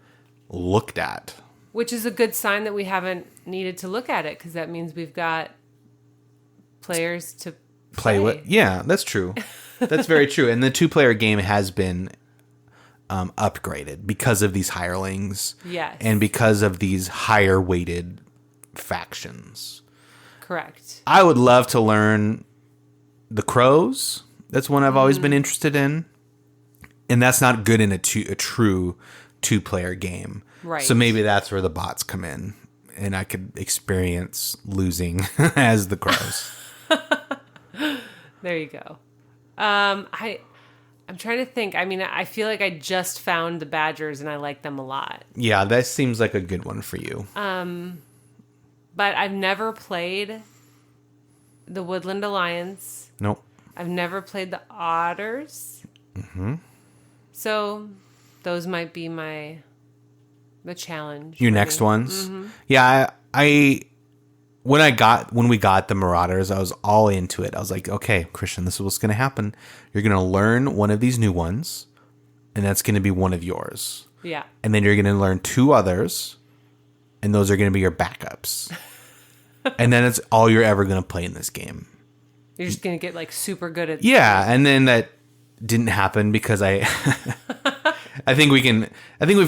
looked at. Which is a good sign that we haven't needed to look at it, because that means we've got players to play with. Yeah, that's true. That's very true. And the 2-player game has been upgraded because of these hirelings. Yes. And because of these higher weighted factions. Correct. I would love to learn the crows. That's one I've always been interested in. And that's not good in a true 2-player game. Right. So maybe that's where the bots come in. And I could experience losing as the crows. There you go. I'm trying to think. I mean, I feel like I just found the Badgers and I like them a lot. Yeah, that seems like a good one for you. But I've never played the Woodland Alliance. Nope. I've never played the Otters. Mm-hmm. So those might be the challenge. Your next ones? Mm-hmm. Yeah, I when we got the Marauders, I was all into it. I was like, okay, Christian, this is what's going to happen. You're going to learn one of these new ones, and that's going to be one of yours. Yeah. And then you're going to learn two others, and those are going to be your backups. And then it's all you're ever going to play in this game. You're just going to get like super good at Yeah, and then that didn't happen because I think we've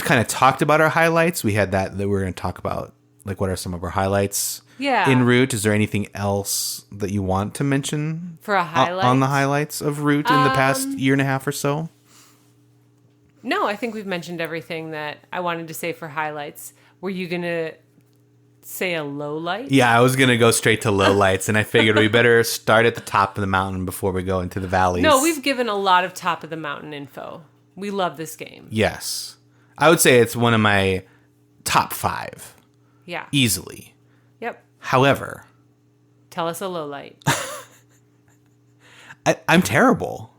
kind of talked about our highlights. We had that we're going to talk about, like, what are some of our highlights in Root. Is there anything else that you want to mention for a highlight on the highlights of Root in the past year and a half or so? No, I think we've mentioned everything that I wanted to say for highlights. Were you going to say a low light? Yeah, I was going to go straight to low lights, and I figured we better start at the top of the mountain before we go into the valleys. No, we've given a lot of top of the mountain info. We love this game. Yes. I would say it's one of my top 5. Yeah. Easily. Yep. However, tell us a low light. I'm terrible.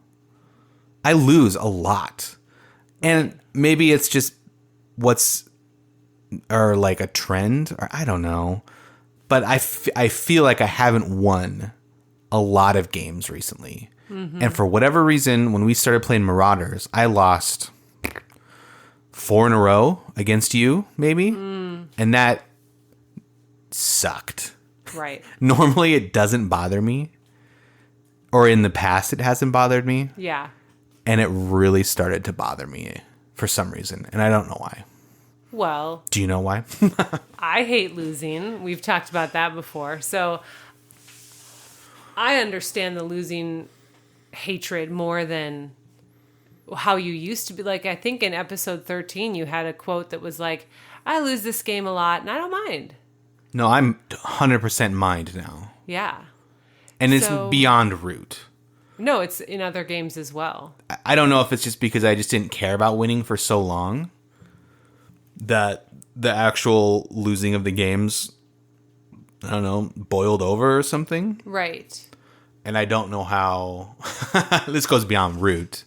I lose a lot. And maybe it's just or like a trend, or I don't know. But I feel like I haven't won a lot of games recently. Mm-hmm. And for whatever reason, when we started playing Marauders, I lost 4 in a row against you, maybe. And that sucked. Right. Normally it doesn't bother me. Or in the past it hasn't bothered me. Yeah. And it really started to bother me for some reason. And I don't know why. Well. Do you know why? I hate losing. We've talked about that before. So I understand the losing hatred more than how you used to be. Like, I think in episode 13 you had a quote that was like, I lose this game a lot and I don't mind. No, I'm 100% mind now. Yeah. And it's beyond Root. No, it's in other games as well. I don't know if it's just because I just didn't care about winning for so long that the actual losing of the games, I don't know, boiled over or something. Right. And I don't know how this goes beyond Root,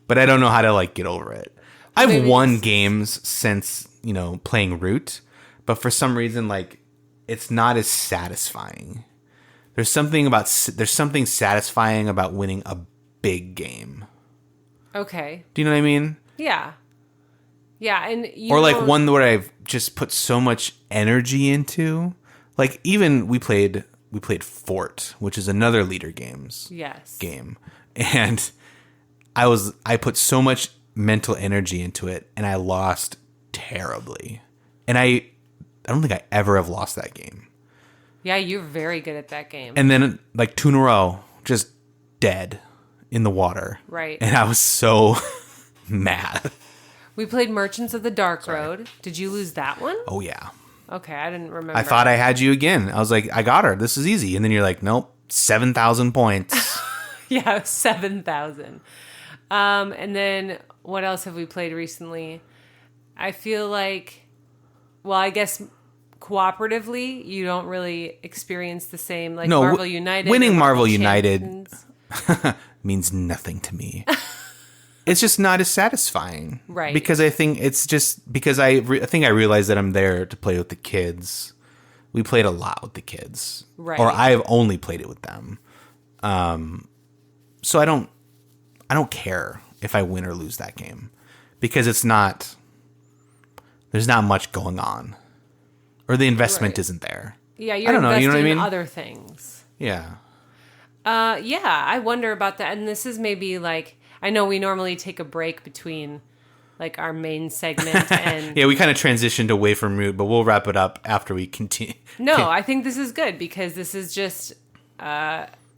but I don't know how to like get over it. I've won games since, playing Root, but for some reason, like, it's not as satisfying. There's something satisfying about winning a big game. Okay. Do you know what I mean? Yeah. Yeah, and or like one where I've just put so much energy into. Like, even we played Fort, which is another leader game. And I put so much mental energy into it, and I lost terribly. And I don't think I ever have lost that game. Yeah, you're very good at that game. And then, like, 2 in a row, just dead in the water. Right. And I was so mad. We played Merchants of the Dark Road. Did you lose that one? Oh, yeah. Okay, I didn't remember. I thought I had you again. I was like, I got her. This is easy. And then you're like, nope, 7,000 points. Yeah, 7,000. And then what else have we played recently? I feel like, well, I guess cooperatively, you don't really experience the same, like, Marvel United. Winning Marvel United means nothing to me. It's just not as satisfying. Right. Because I think it's just because I think I realized that I'm there to play with the kids. We played a lot with the kids. Right. Or I've only played it with them. So I don't care if I win or lose that game. Because there's not much going on. Or the investment isn't there. Yeah, you're investing in other things. Yeah. Yeah, I wonder about that. And this is maybe like, I know we normally take a break between like our main segment and... Yeah, we kind of transitioned away from Root, but we'll wrap it up after we continue. No, I think this is good because this is just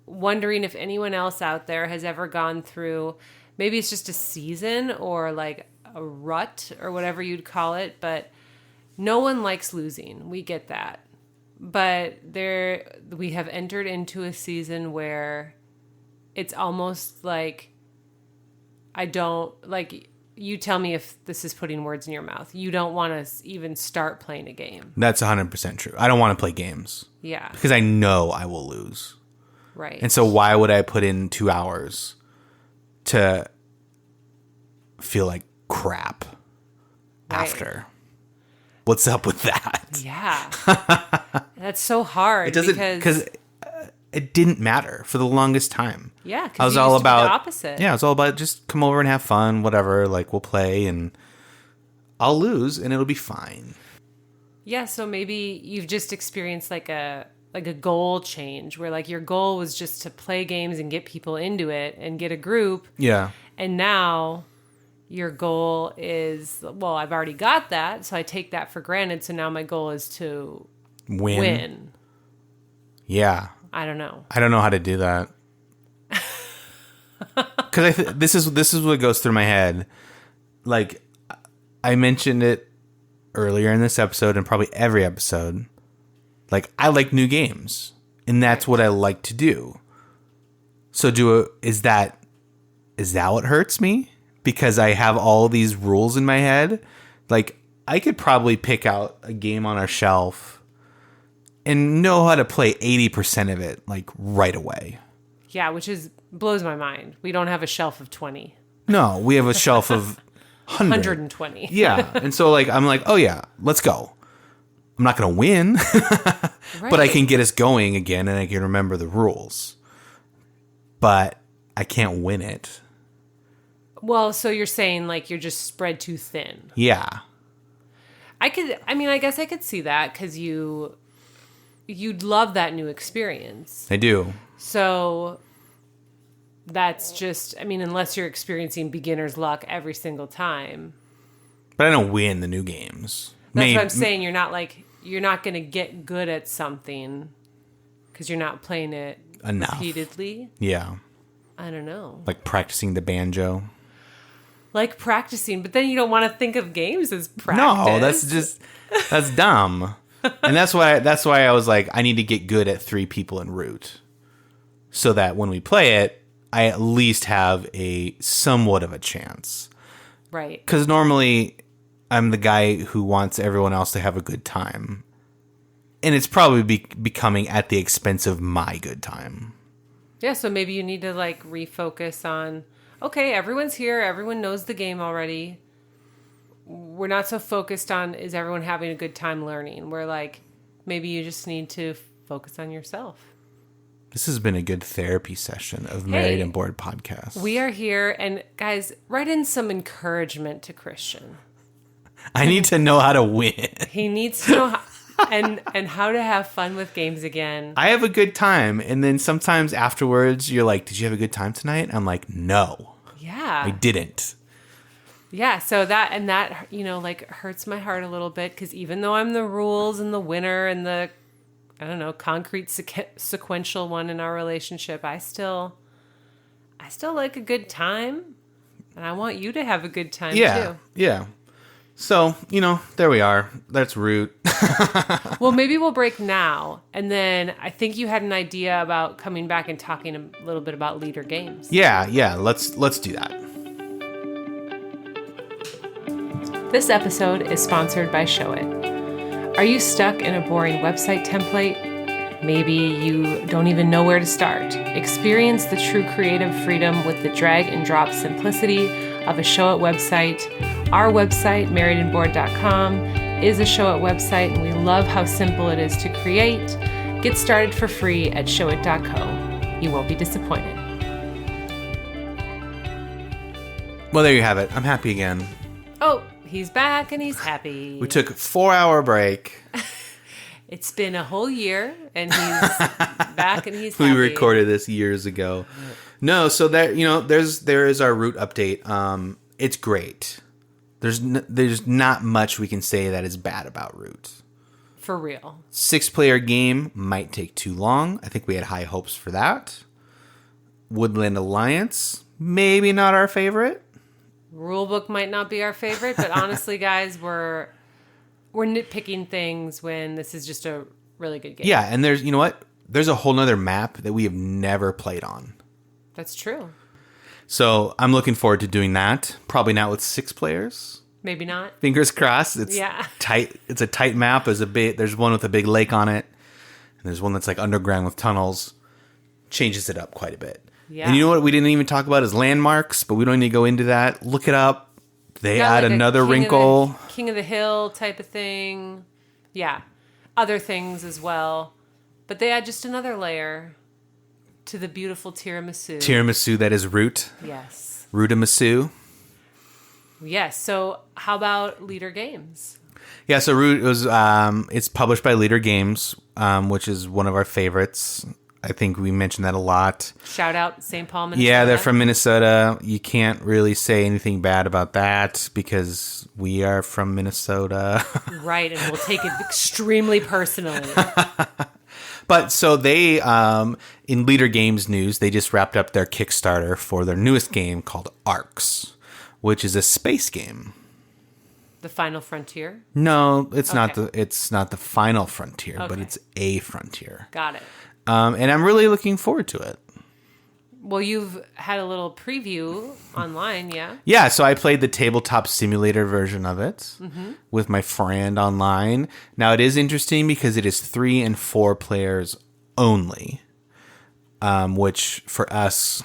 wondering if anyone else out there has ever gone through, maybe it's just a season or like a rut or whatever you'd call it, but no one likes losing. We get that. But we have entered into a season where it's almost like I don't, like, you tell me if this is putting words in your mouth. You don't want to even start playing a game. That's 100% true. I don't want to play games. Yeah. Because I know I will lose. Right. And so why would I put in 2 hours to feel like crap after? What's up with that? Yeah. That's so hard. It doesn't, because it didn't matter for the longest time. Yeah, I was you all used to be about the opposite. Yeah, it was all about just come over and have fun, whatever. Like, we'll play and I'll lose and it'll be fine. Yeah, so maybe you've just experienced like a goal change where like your goal was just to play games and get people into it and get a group. Yeah. And now your goal is, well, I've already got that, so I take that for granted. So now my goal is to win. Yeah. I don't know. I don't know how to do that. Because this is what goes through my head. Like, I mentioned it earlier in this episode and probably every episode. Like, I like new games, and that's what I like to do. So is that what hurts me? Because I have all these rules in my head? Like, I could probably pick out a game on our shelf and know how to play 80% of it, like, right away. Yeah, which blows my mind. We don't have a shelf of 20. No, we have a shelf of 120. Yeah. And so, like, I'm like, oh, yeah, let's go. I'm not going to win, but I can get us going again, and I can remember the rules. But I can't win it. Well, so you're saying, like, you're just spread too thin. Yeah. I guess I could see that because you'd love that new experience. I do. So that's just, unless you're experiencing beginner's luck every single time. But I don't win the new games. That's what I'm saying. You're not going to get good at something because you're not playing it enough repeatedly. Yeah. I don't know. Like practicing the banjo. Like practicing, but then you don't want to think of games as practice. No, that's dumb. And that's why I was like, I need to get good at 3 people in Root. So that when we play it, I at least have a somewhat of a chance. Right. Because normally I'm the guy who wants everyone else to have a good time. And it's probably becoming at the expense of my good time. Yeah, so maybe you need to like refocus on, okay, everyone's here. Everyone knows the game already. We're not so focused on, is everyone having a good time learning? We're like, maybe you just need to focus on yourself. This has been a good therapy session of Married and Bored podcast. We are here. And guys, write in some encouragement to Christian. I need to know how to win. He needs to know how, and how to have fun with games again. I have a good time. And then sometimes afterwards, you're like, did you have a good time tonight? I'm like, no. Yeah. I didn't. Yeah, so that, like hurts my heart a little bit because even though I'm the rules and the winner and the, I don't know, concrete sequential one in our relationship, I still like a good time, and I want you to have a good time too. Yeah. So, there we are. That's Root. Well, maybe we'll break now, and then I think you had an idea about coming back and talking a little bit about leader games. Yeah. Let's do that. This episode is sponsored by Showit. Are you stuck in a boring website template? Maybe you don't even know where to start. Experience the true creative freedom with the drag and drop simplicity of a Showit website. Our website, marriedandbored.com, is a Showit website, and we love how simple it is to create. Get started for free at showit.co. You won't be disappointed. Well, there you have it. I'm happy again. Oh, he's back and he's happy. We took a 4-hour break. It's been a whole year, and he's back and he's happy. We recorded this years ago. No, so there is our Root update. It's great. There's not much we can say that is bad about Root. For real. 6-player game might take too long. I think we had high hopes for that. Woodland Alliance, maybe not our favorite. Rulebook might not be our favorite, but honestly, guys, we're nitpicking things when this is just a really good game. Yeah, and there's a whole nother map that we have never played on. That's true. So I'm looking forward to doing that. Probably not with 6 players. Maybe not. Fingers crossed. It's tight. It's a tight map. There's one with a big lake on it. And there's one that's like underground with tunnels. Changes it up quite a bit. Yeah. And you know what we didn't even talk about is landmarks, but we don't need to go into that. Look it up. They add like another wrinkle. King of the Hill type of thing. Yeah. Other things as well. But they add just another layer to the beautiful tiramisu. Tiramisu, that is root. Yes. Rootamasu. Yes. So how about Leader Games? Yeah, so Root was it's published by Leader Games, which is one of our favorites. I think we mentioned that a lot. Shout out St. Paul, Minnesota. Yeah, they're from Minnesota. You can't really say anything bad about that because we are from Minnesota. Right, and we'll take it extremely personally. But so they, in Leader Games news, they just wrapped up their Kickstarter for their newest game called Arcs, which is a space game. The Final Frontier? No, it's not the final frontier, but it's a frontier. Got it. And I'm really looking forward to it. Well, you've had a little preview online, yeah? Yeah, so I played the tabletop simulator version of it with my friend online. Now, it is interesting because it is 3 and 4 players only, which for us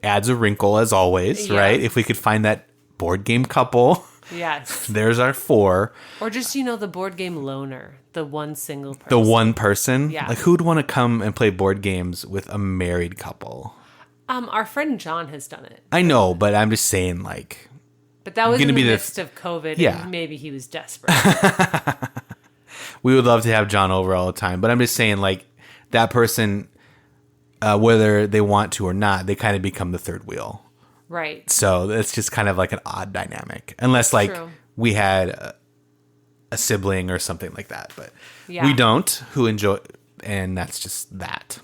adds a wrinkle as always, right? If we could find that board game couple. Yes. There's our 4. Or just, the board game loner. The one single person. The one person? Yeah. Like, who'd want to come and play board games with a married couple? Our friend John has done it. I know, but I'm just saying, like... But that was in the midst of COVID, and maybe he was desperate. We would love to have John over all the time, but I'm just saying, like, that person, whether they want to or not, they kind of become the third wheel. Right. So it's just kind of like an odd dynamic. Unless, like, we had... a sibling or something like that, but we don't who enjoy, and that's just that.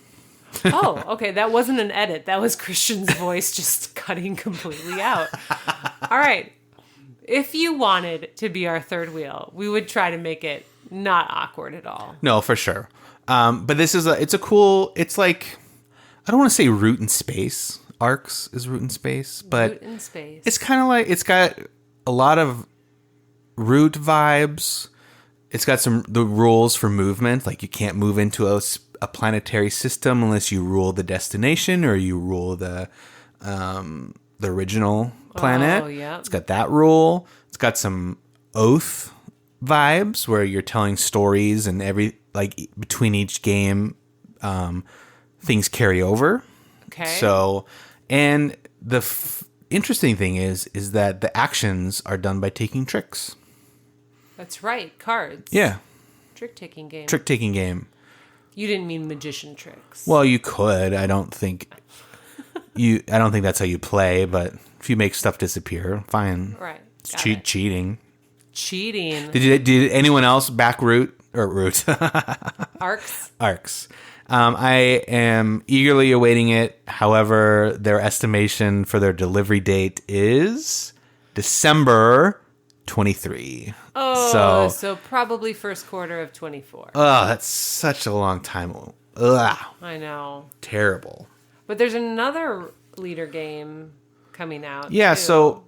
Oh, okay. That wasn't an edit. That was Christian's voice just cutting completely out. All right. If you wanted to be our third wheel, we would try to make it not awkward at all. No, for sure. But this is it's like, I don't want to say Root in Space. Arcs is Root in Space, but Root in Space. It's kind of like, it's got a lot of Root vibes. It's got the rules for movement, like you can't move into a planetary system unless you rule the destination or you rule the original planet. Oh, yeah. It's got that rule. It's got some Oath vibes where you're telling stories and between each game, things carry over. Okay. So, and the interesting thing is that the actions are done by taking tricks. That's right. Cards. Yeah. Trick-taking game. Trick-taking game. You didn't mean magician tricks. Well, you could. I don't think that's how you play, but if you make stuff disappear, fine. Right. It's cheating. Cheating. Did anyone else back Root? Arcs? Arcs. I am eagerly awaiting it. However, their estimation for their delivery date is December 23. Oh, so probably first quarter of 24. Oh, that's such a long time. Ugh. I know. Terrible. But there's another Leader game coming out. Yeah, too. so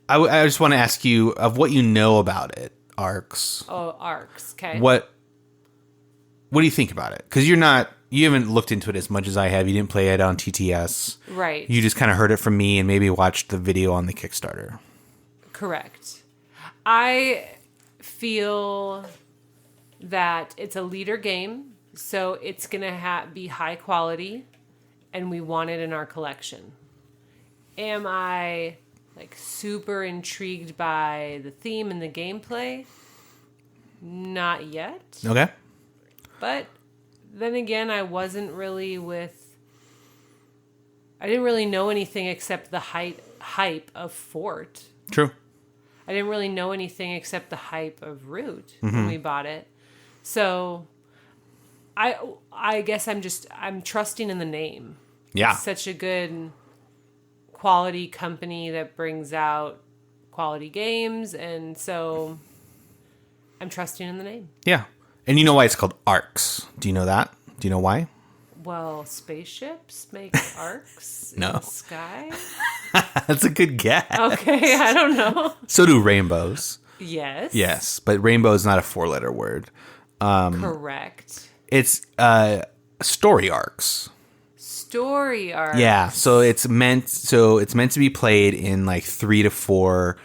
I just want to ask you of what you know about it, Arcs. Oh, Arcs. Okay. What do you think about it? Because you haven't looked into it as much as I have. You didn't play it on TTS. Right. You just kind of heard it from me and maybe watched the video on the Kickstarter. Correct. I feel that it's a Leader game, so it's going to be high quality, and we want it in our collection. Am I super intrigued by the theme and the gameplay? Not yet. Okay. But then again, I didn't really know anything except the hype of Fort. True. I didn't really know anything except the hype of Root when we bought it. So I guess I'm trusting in the name. Yeah. It's such a good quality company that brings out quality games, and so I'm trusting in the name. Yeah. And you know why it's called Arcs. Do you know that? Do you know why? Well, spaceships make arcs in No. the sky? That's a good guess. Okay, I don't know. So do rainbows. Yes. Yes, but rainbow is not a 4-letter word. Correct. It's story arcs. Story arcs. Yeah, so it's meant to be played in like 3 to 4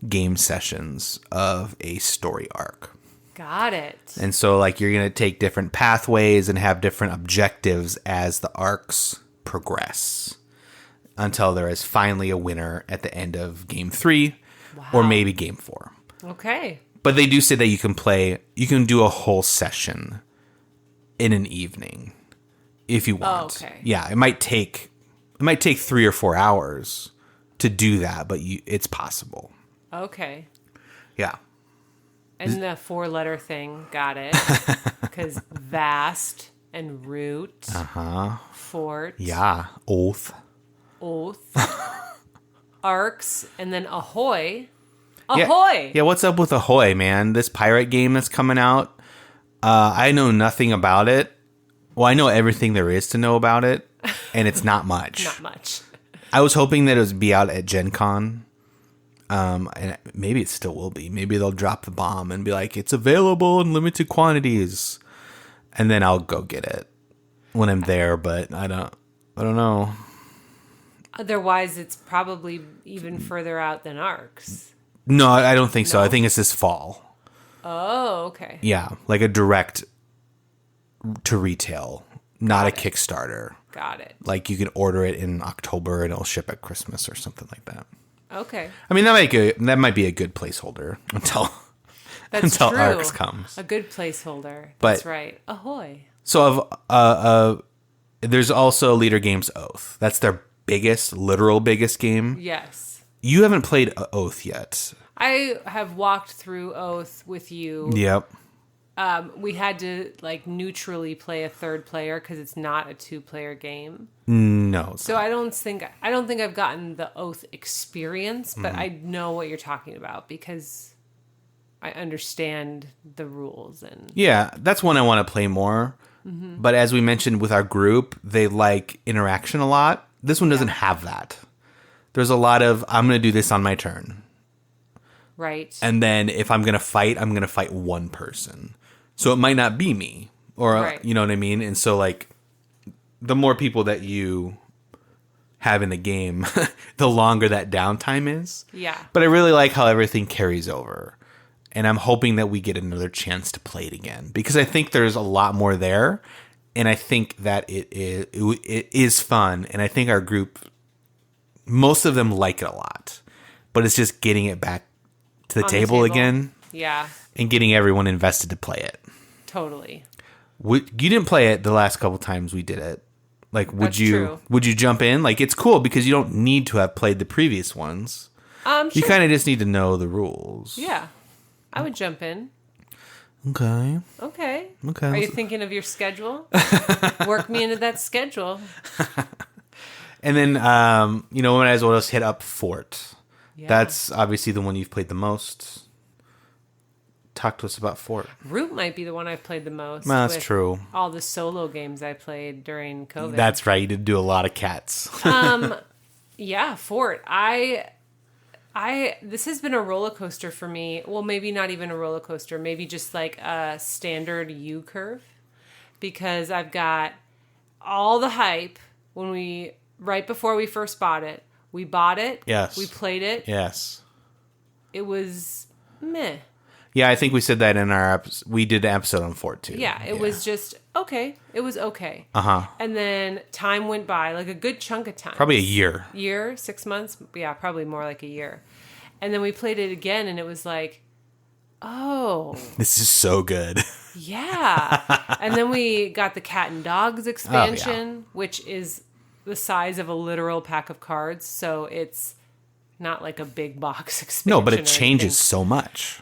game sessions of a story arc. Got it. And so like you're going to take different pathways and have different objectives as the arcs progress until there is finally a winner at the end of game 3 or maybe game 4. Okay. But they do say that you can do a whole session in an evening if you want. Oh, okay. Yeah, it might take 3 or 4 hours to do that, but it's possible. Okay. Yeah. And the 4-letter thing, got it. Because vast and root. Fort. Yeah. Oath. Arcs. And then ahoy. Ahoy! Yeah, what's up with Ahoy, man? This pirate game that's coming out. I know nothing about it. Well, I know everything there is to know about it, and it's not much. Not much. I was hoping that it would be out at Gen Con. And maybe it still will be. Maybe they'll drop the bomb and be like, it's available in limited quantities. And then I'll go get it when I'm there, but I don't know. Otherwise, it's probably even further out than Arcs. No, I don't think so. I think it's this fall. Oh, okay. Yeah, like a direct to retail, not a Kickstarter. Got it. Like you can order it in October and it'll ship at Christmas or something like that. Okay. I mean, that might be a good placeholder until True. Arcs comes. A good placeholder. But- That's right. Ahoy. So there's also Leader Games Oath. That's their literal biggest game. Yes. You haven't played Oath yet. I have walked through Oath with you. Yep. We had to like neutrally play a third player because it's not a 2-player game. No. So I don't think I've gotten the Oath experience, but I know what you're talking about because I understand the rules and Yeah, that's one I want to play more. Mm-hmm. But as we mentioned with our group, they like interaction a lot. This one doesn't have that. There's a lot of, I'm going to do this on my turn. right. And then if I'm going to fight one person. So it might not be me. Or, Right. you know what I mean? And so, like, the more people that you have in the game, the longer that downtime is. Yeah. But I really like how everything carries over. And I'm hoping that we get another chance to play it again. Because I think there's a lot more there. And I think that it is fun. And I think our group, most of them like it a lot. But it's just getting it back to the On table again. Yeah. And getting everyone invested to play it. Totally. You didn't play it the last couple times we did it. Like, That's true. would you jump in? Like, it's cool because you don't need to have played the previous ones. Sure. You kind of just need to know the rules. Yeah. I would jump in. Okay. Okay. Okay. Are you thinking of your schedule? Work me into that schedule. And then, we might as well just hit up Fort. Yeah. That's obviously the one you've played the most. Talk to us about Fort. Root might be the one I've played the most. Well, that's with true. All the solo games I played during COVID. That's right. You did do a lot of cats. Yeah, Fort. This has been a roller coaster for me. Well, maybe not even a roller coaster. Maybe just like a standard U curve, because I've got all the hype right before we first bought it. We bought it. Yes. We played it. Yes. It was meh. Yeah, I think we said that in our we did an episode on Fort too. Yeah, it was just okay. It was okay. Uh-huh. And then time went by, like a good chunk of time. Probably a year. 6 months? Yeah, probably more like a year. And then we played it again, and it was like, oh, This is so good. yeah. And then we got the Cat and Dogs expansion, which is the size of a literal pack of cards. So it's not like a big box expansion. No, but it or changes anything. so much.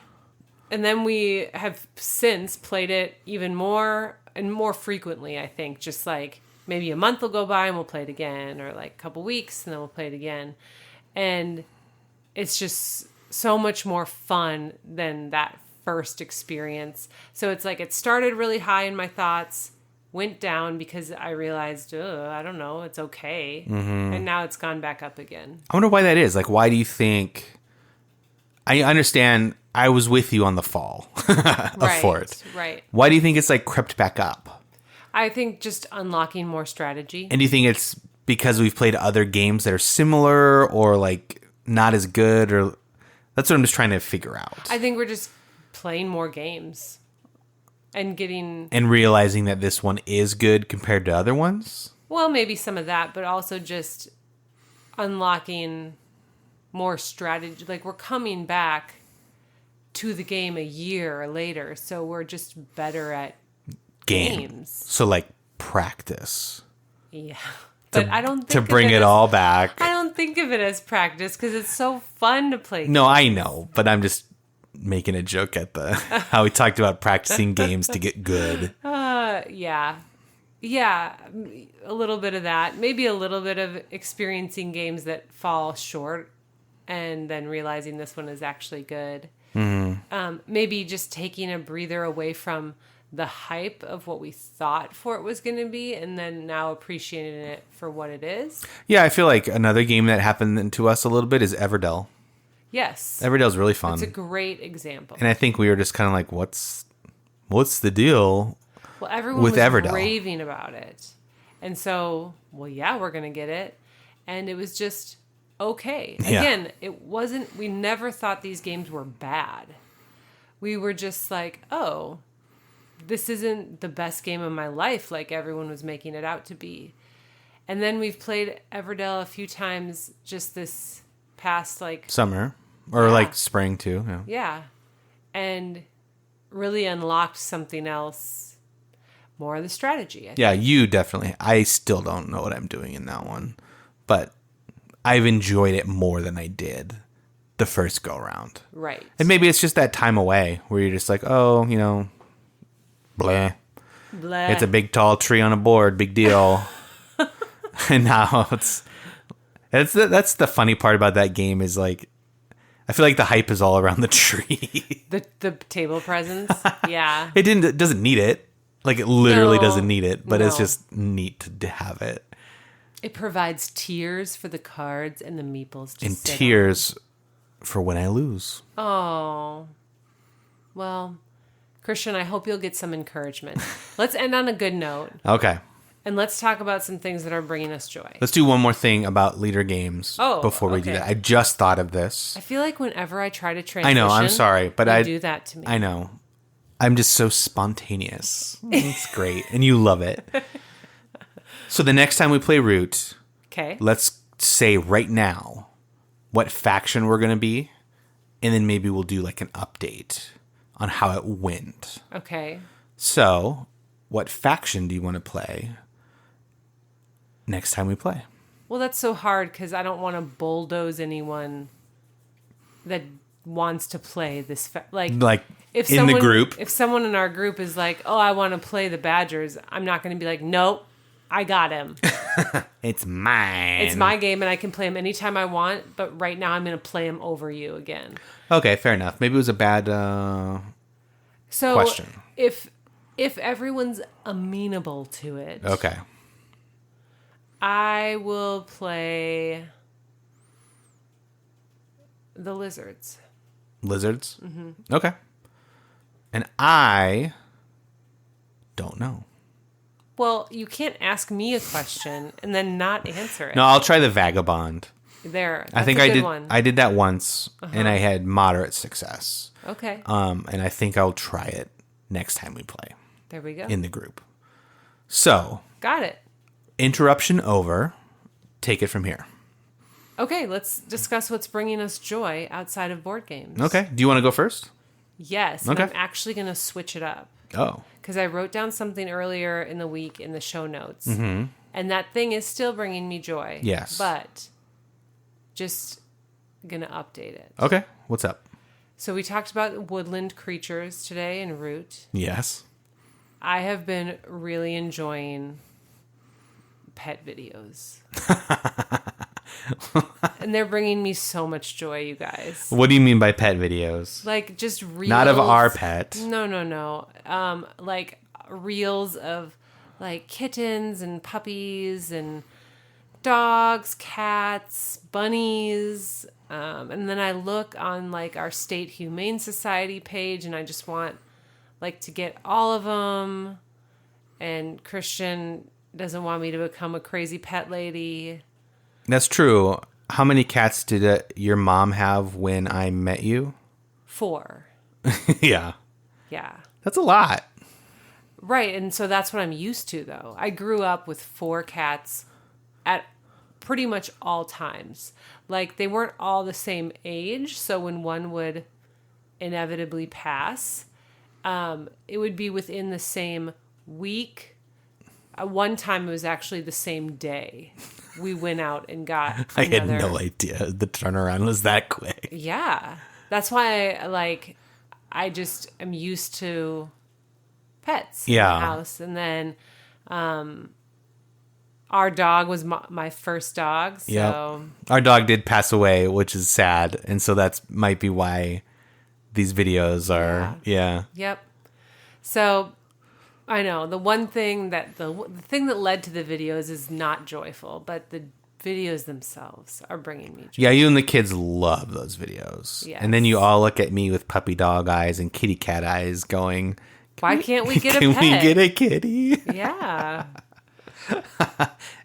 And then we have since played it even more and more frequently, I think. Just like maybe a month will go by and we'll play it again, or like a couple weeks and then we'll play it again. And it's just so much more fun than that first experience. So it's like it started really high in my thoughts, went down because I realized, I don't know, it's okay. And now it's gone back up again. I wonder why that is. Like, why do you think... I understand I was with you on the fall of Fort. Right. Why do you think it's like crept back up? I think just unlocking more strategy. And do you think it's because we've played other games that are similar or like not as good? Or that's what I'm just trying to figure out. I think we're just playing more games and getting... And realizing that this one is good compared to other ones? Well, maybe some of that, but also just unlocking more strategy. Like, we're coming back to the game a year later, so we're just better at games. So, like, practice. Yeah. But I don't think to bring it all back. I don't think of it as practice because it's so fun to play games. No, I know, but I'm just making a joke at the how we talked about practicing games to get good. Yeah, a little bit of that. Maybe a little bit of experiencing games that fall short and then realizing this one is actually good. Maybe just taking a breather away from the hype of what we thought Fort was going to be and then now appreciating it for what it is. Yeah, I feel like another game that happened to us a little bit is Everdell. Yes. Everdell's really fun. It's a great example. And I think we were just kind of like, what's the deal? Well, everyone with was Everdell raving about it. And so, well, yeah, we're going to get it. And it was just okay. Yeah. Again, we never thought these games were bad. We were just like, oh, this isn't the best game of my life like everyone was making it out to be. And then we've played Everdell a few times just this past summer or like spring too. Yeah. Yeah. And really unlocked something else, more of the strategy. Yeah, you definitely. I still don't know what I'm doing in that one, but I've enjoyed it more than I did the first go around. Right. And maybe it's just that time away where you're just like, oh, blah. Blah. It's a big tall tree on a board, big deal. And now that's the funny part about that game is like, I feel like the hype is all around the tree. The table presence. Yeah. It doesn't need it. Like it literally doesn't need it, but it's No. just neat to have it. It provides tiers for the cards and the meeples to And sit tears for when I lose. on. Oh. Well, Christian, I hope you'll get some encouragement. Let's end on a good note. Okay. And let's talk about some things that are bringing us joy. Let's do one more thing about leader games before we do okay. that. I just thought of this. I feel like whenever I try to transition, I know, I'm sorry, but you do that to me. I know. I'm just so spontaneous. It's great. And you love it. So the next time we play Root, Okay. let's say right now what faction we're going to be, and then maybe we'll do like an update on how it went. Okay. So, what faction do you want to play next time we play? Well, that's so hard because I don't want to bulldoze anyone that wants to play this. Like if in the group. If someone in our group is like, oh, I want to play the Badgers, I'm not going to be like, nope, I got him. It's mine. It's my game and I can play him anytime I want, but right now I'm going to play him over you again. Okay, fair enough. Maybe it was a bad question. If everyone's amenable to it, Okay. I will play the Lizards. Lizards? Mm-hmm. Okay. And I don't know. Well, you can't ask me a question and then not answer it. No, I'll try the Vagabond. There. I think a I good did. one. I did that once, and I had moderate success. Okay. And I think I'll try it next time we play There we go. in the group. So, Got it. interruption over. Take it from here. Okay, let's discuss what's bringing us joy outside of board games. Okay. Do you want to go first? Yes. Okay. And I'm actually going to switch it up. Oh. Because I wrote down something earlier in the week in the show notes. Mm-hmm. And that thing is still bringing me joy. Yes. But just going to update it. Okay. What's up? So we talked about woodland creatures today in Root. Yes. I have been really enjoying pet videos. And they're bringing me so much joy, you guys. What do you mean by pet videos? Like just reels. Not of our pet. No. Like reels of like kittens and puppies and dogs, cats, bunnies. And then I look on like our state humane society page and I just want like to get all of them. And Christian doesn't want me to become a crazy pet lady. That's true. How many cats did your mom have when I met you? 4. Yeah. Yeah. That's a lot. Right. And so that's what I'm used to, though. I grew up with 4 cats at pretty much all times. Like, they weren't all the same age. So when one would inevitably pass, it would be within the same week. One time it was actually the same day. We went out and got another. I had no idea the turnaround was that quick. Yeah. That's why I just am used to pets in the house. And then our dog was my first dog. So yep. Our dog did pass away, which is sad. And so that might be why these videos are, yeah. Yep. So I know the one thing that the thing that led to the videos is not joyful, but the videos themselves are bringing me joy. Yeah, you and the kids love those videos. Yes. And then you all look at me with puppy dog eyes and kitty cat eyes going, why can't we get a can pet? we get a kitty? Yeah.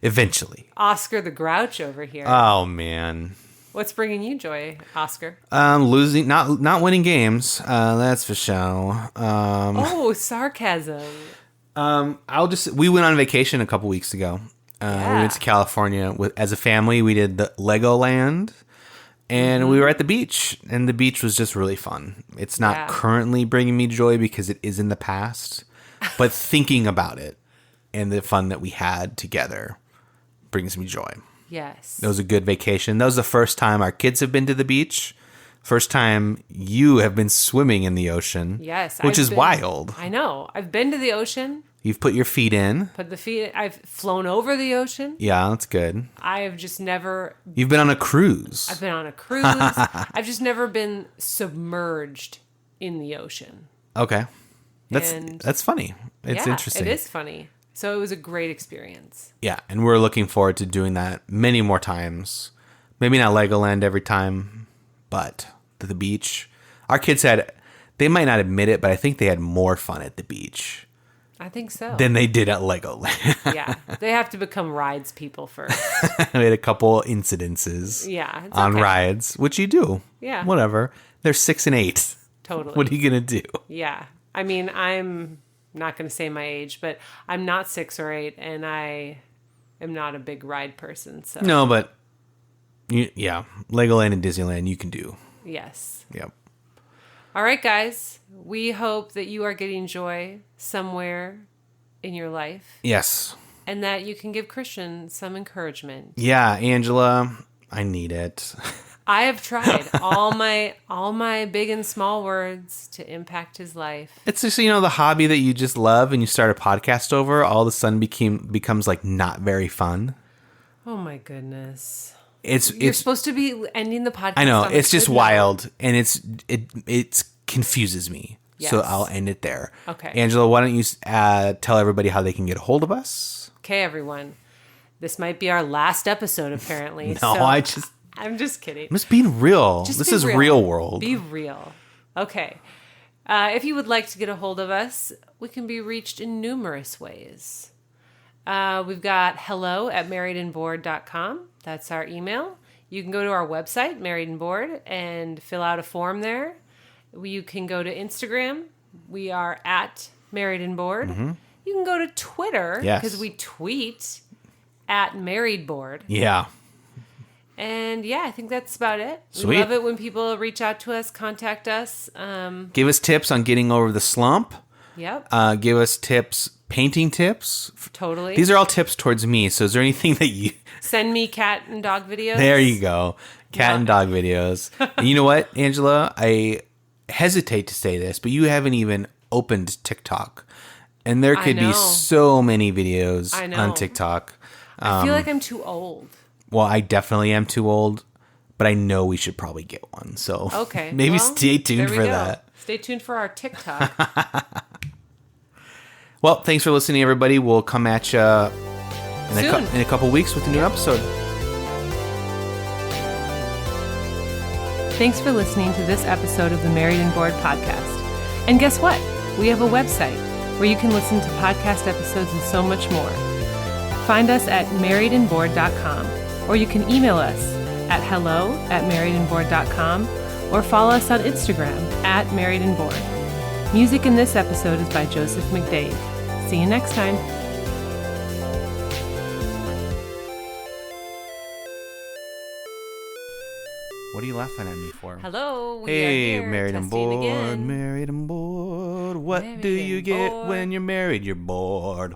Eventually. Oscar the Grouch over here. Oh, man. What's bringing you joy, Oscar? Losing, not winning games. That's for sure. Sarcasm. We went on vacation a couple weeks ago. We went to California as a family. We did the Legoland, and we were at the beach, and the beach was just really fun. It's not currently bringing me joy because it is in the past, but thinking about it and the fun that we had together brings me joy. Yes. It was a good vacation. That was the first time our kids have been to the beach. First time you have been swimming in the ocean. Yes. Which is wild. I know. I've been to the ocean. You've put your feet in. I've flown over the ocean. Yeah, that's good. I have just never... You've been on a cruise. I've been on a cruise. I've just never been submerged in the ocean. Okay. That's funny. It's interesting. It is funny. So it was a great experience. Yeah, and we're looking forward to doing that many more times. Maybe not Legoland every time, but to the beach. Our kids they might not admit it, but I think they had more fun at the beach. I think so. Than they did at Legoland. Yeah, they have to become rides people first. We had a couple incidences on rides, which you do. Yeah. Whatever. They're 6 and 8. Totally. What are you going to do? Yeah. I mean, I'm not going to say my age, but I'm not 6 or 8, and I am not a big ride person. So no, but Legoland and Disneyland you can do. Yes. Yep. All right, guys. We hope that you are getting joy somewhere in your life. Yes. And that you can give Christian some encouragement. Yeah, Angela, I need it. I have tried all my big and small words to impact his life. It's just, the hobby that you just love and you start a podcast over, all of a sudden becomes like not very fun. Oh my goodness. You're supposed to be ending the podcast. I know, it's just wild and it confuses me. Yes. So I'll end it there. Okay. Angela, why don't you tell everybody how they can get a hold of us? Okay, everyone. This might be our last episode, apparently. No, I'm just kidding. I'm just being real. This is real world. Be real. Okay. If you would like to get a hold of us, we can be reached in numerous ways. We've got hello@marriedandbored.com. That's our email. You can go to our website, Married and Bored, and fill out a form there. You can go to Instagram. We are at Married and Bored. Mm-hmm. You can go to Twitter because we tweet at Married Bored. Yeah. And I think that's about it. Sweet. We love it when people reach out to us, contact us. Give us tips on getting over the slump. Yep. Give us painting tips. Totally. These are all tips towards me. So is there anything that you... Send me cat and dog videos. There you go. Cat and dog videos. And you know what, Angela? I hesitate to say this, but you haven't even opened TikTok. And there could be so many videos on TikTok. I feel like I'm too old. Well, I definitely am too old, but I know we should probably get one. So maybe stay tuned for that. Stay tuned for our TikTok. Well, thanks for listening, everybody. We'll come at you in a couple weeks with a new episode. Thanks for listening to this episode of the Married and Bored podcast. And guess what? We have a website where you can listen to podcast episodes and so much more. Find us at marriedandbored.com, or you can email us at hello@marriedandbored.com, or follow us on Instagram at marriedandbored. Music in this episode is by Joseph McDade. See you next time. What are you laughing at me for? Hello, we are Hey, here, married and testing bored, again. married and bored. What Married do you and get bored. when you're married? You're bored.